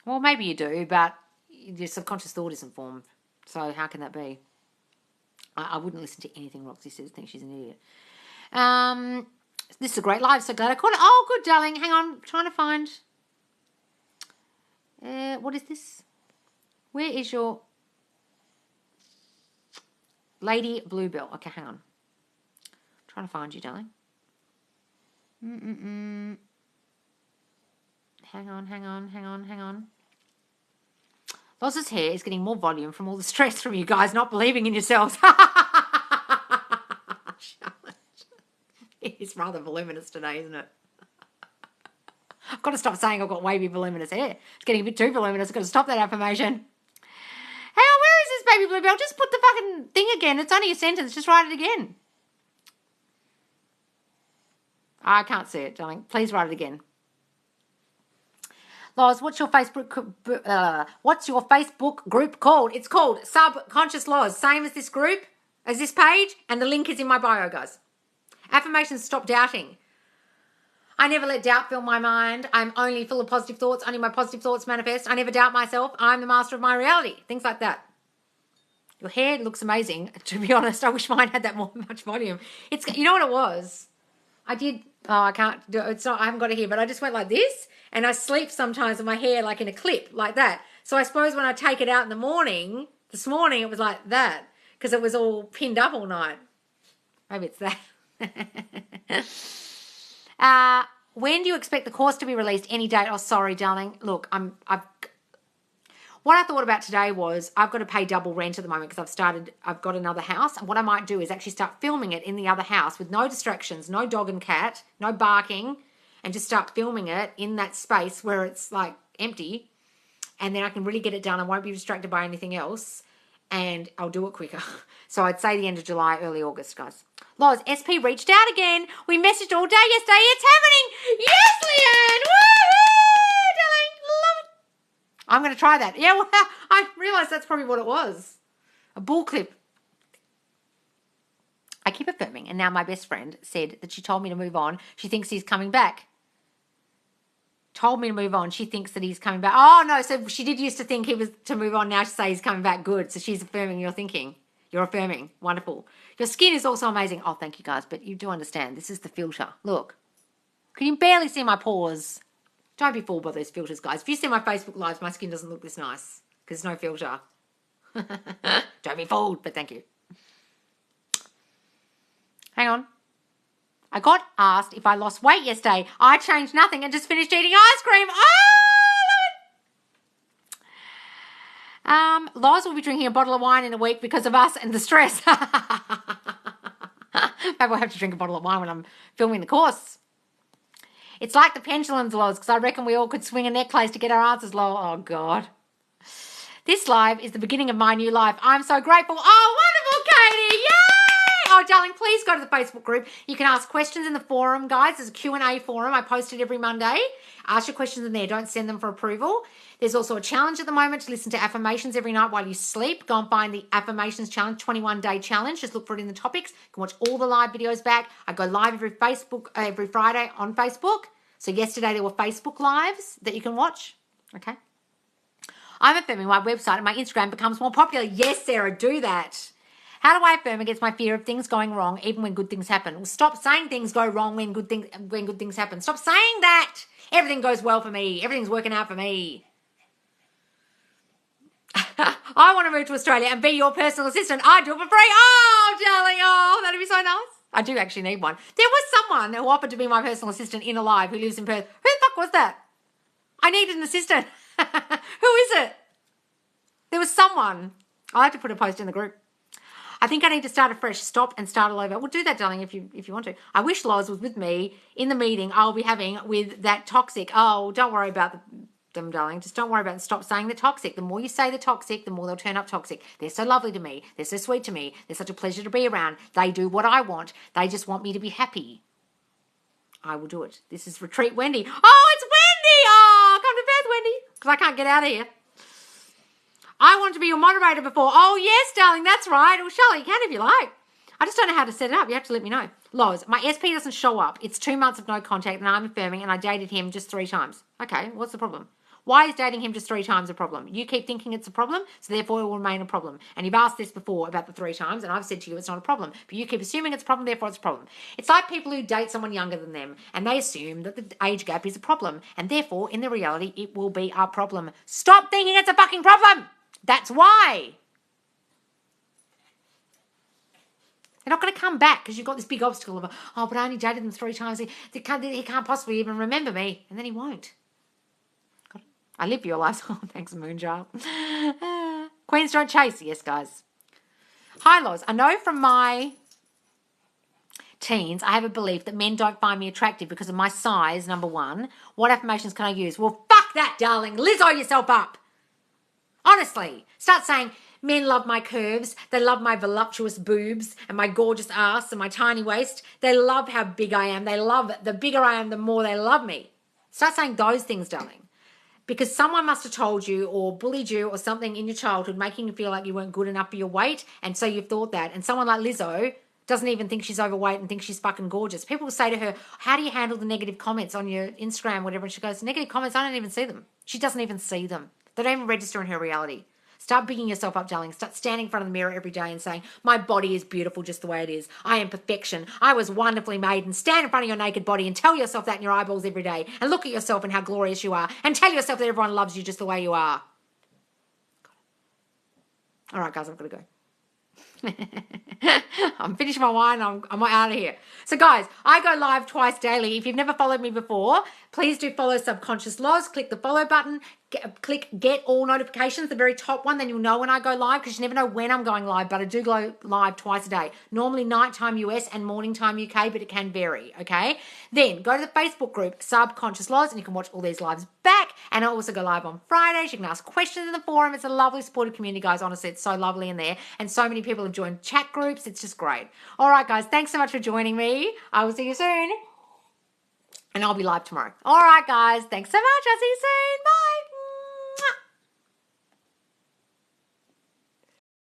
Well, maybe you do, but your subconscious thought isn't formed. So how can that be? I wouldn't listen to anything Roxy says. I think she's an idiot. This is a great live. So glad I caught it. Oh, good, darling. Hang on. I'm trying to find... what is this? Where is your... Lady Bluebell. Okay, hang on. Trying to find you, darling. Hang on. Loz's hair is getting more volume from all the stress from you guys not believing in yourselves. It is rather voluminous today, isn't it? I've got to stop saying I've got wavy, voluminous hair. It's getting a bit too voluminous. I've got to stop that affirmation. Hang on, where is this baby Bluebell? Just put the fucking thing again. It's only a sentence. Just write it again. I can't see it, darling. Please write it again. Loz, what's your Facebook group called? It's called Subconscious Loz. Same as this group, as this page, and the link is in my bio, guys. Affirmations: stop doubting. I never let doubt fill my mind. I'm only full of positive thoughts. Only my positive thoughts manifest. I never doubt myself. I'm the master of my reality. Things like that. Your hair looks amazing. To be honest, I wish mine had that much volume. It's, you know what it was? I did... Oh, I can't do it. It's not, I haven't got it here, but I just went like this, and I sleep sometimes with my hair like in a clip like that. So I suppose when I take it out in the morning, this morning it was like that, because it was all pinned up all night. Maybe it's that. When do you expect the course to be released? Any date? Oh, sorry, darling. Look, what I thought about today was I've got to pay double rent at the moment because I've got another house. And what I might do is actually start filming it in the other house with no distractions, no dog and cat, no barking, and just start filming it in that space where it's like empty. And then I can really get it done. I won't be distracted by anything else. And I'll do it quicker. So I'd say the end of July, early August, guys. Loz, SP reached out again. We messaged all day yesterday. It's happening. Yes, Leanne. Woohoo, darling. Love it. I'm going to try that. Yeah, well, I realised that's probably what it was. A bull clip. I keep affirming, and now my best friend said that she told me to move on. She thinks he's coming back. told me to move on. She thinks that he's coming back. Oh, no. So she did used to think he was to move on. Now she says he's coming back. Good. So she's affirming your thinking. You're affirming. Wonderful. Your skin is also amazing. Oh, thank you, guys. But you do understand. This is the filter. Look. Can you barely see my pores? Don't be fooled by those filters, guys. If you see my Facebook lives, my skin doesn't look this nice because there's no filter. Don't be fooled, but thank you. Hang on. I got asked if I lost weight yesterday. I changed nothing and just finished eating ice cream. Oh, Loz will be drinking a bottle of wine in a week because of us and the stress. Maybe I'll have to drink a bottle of wine when I'm filming the course. It's like the pendulums, Loz, because I reckon we all could swing a necklace to get our answers low. Oh, God. This live is the beginning of my new life. I'm so grateful. Oh, wonderful, Katie. Yay! Oh, darling, please go to the Facebook group. You can ask questions in the forum, guys. There's a Q&A forum. I post it every Monday. Ask your questions in there. Don't send them for approval. There's also a challenge at the moment to listen to affirmations every night while you sleep. Go and find the affirmations challenge, 21-day challenge. Just look for it in the topics. You can watch all the live videos back. I go live every Friday on Facebook. So yesterday there were Facebook lives that you can watch. Okay. I'm affirming my website and my Instagram becomes more popular. Yes, Sarah, do that. How do I affirm against my fear of things going wrong even when good things happen? Well, stop saying things go wrong when good things happen. Stop saying that. Everything goes well for me. Everything's working out for me. I want to move to Australia and be your personal assistant. I do it for free. Oh, darling. Oh, that'd be so nice. I do actually need one. There was someone who offered to be my personal assistant in Alive who lives in Perth. Who the fuck was that? I needed an assistant. Who is it? There was someone. I'll have to put a post in the group. I think I need to start afresh. Stop and start all over. We'll do that, darling, if you want to. I wish Loz was with me in the meeting I'll be having with that toxic. Oh, don't worry about them, darling. Just don't worry about them. Stop saying the toxic. The more you say the toxic, the more they'll turn up toxic. They're so lovely to me. They're so sweet to me. They're such a pleasure to be around. They do what I want. They just want me to be happy. I will do it. This is Retreat Wendy. Oh, it's Wendy! Oh, come to Perth, Wendy, because I can't get out of here. I want to be your moderator before. Oh, yes, darling, that's right. Well, Charlotte, you can if you like. I just don't know how to set it up. You have to let me know. Loz, my SP doesn't show up. It's 2 months of no contact and I'm affirming and I dated him just 3 times. Okay, what's the problem? Why is dating him just 3 times a problem? You keep thinking it's a problem, so therefore it will remain a problem. And you've asked this before about the 3 times, and I've said to you it's not a problem. But you keep assuming it's a problem, therefore it's a problem. It's like people who date someone younger than them, and they assume that the age gap is a problem, and therefore, in the reality, it will be a problem. Stop thinking it's a fucking problem! That's why. They're not going to come back because you've got this big obstacle of, oh, but I only dated them 3 times. He can't possibly even remember me, and then he won't. I live your life. Oh, thanks, Moonchild. Queens don't chase. Yes, guys. Hi, Loz. I know from my teens, I have a belief that men don't find me attractive because of my size, number 1. What affirmations can I use? Well, fuck that, darling. Lizzo yourself up. Honestly. Start saying, men love my curves. They love my voluptuous boobs and my gorgeous ass and my tiny waist. They love how big I am. They love it. The bigger I am, the more they love me. Start saying those things, darling. Because someone must have told you or bullied you or something in your childhood, making you feel like you weren't good enough for your weight. And so you've thought that. And someone like Lizzo doesn't even think she's overweight and thinks she's fucking gorgeous. People will say to her, how do you handle the negative comments on your Instagram, whatever? And she goes, negative comments, I don't even see them. She doesn't even see them. They don't even register in her reality. Start bigging yourself up, darling. Start standing in front of the mirror every day and saying, my body is beautiful just the way it is. I am perfection. I was wonderfully made. And stand in front of your naked body and tell yourself that in your eyeballs every day. And look at yourself and how glorious you are. And tell yourself that everyone loves you just the way you are. All right, guys, I've got to go. I'm finishing my wine. I'm out of here. So, guys, I go live twice daily. If you've never followed me before, please do follow Subconscious Loz. Click the follow button. Click get all notifications, the very top one. Then you'll know when I go live because you never know when I'm going live, but I do go live twice a day. Normally nighttime US and morning time UK, but it can vary, okay? Then go to the Facebook group, Subconscious Loz, and you can watch all these lives back. And I also go live on Fridays. You can ask questions in the forum. It's a lovely supportive community, guys. Honestly, it's so lovely in there. And so many people have joined chat groups. It's just great. All right, guys, thanks so much for joining me. I will see you soon. And I'll be live tomorrow. All right, guys, thanks so much. I'll see you soon. Bye.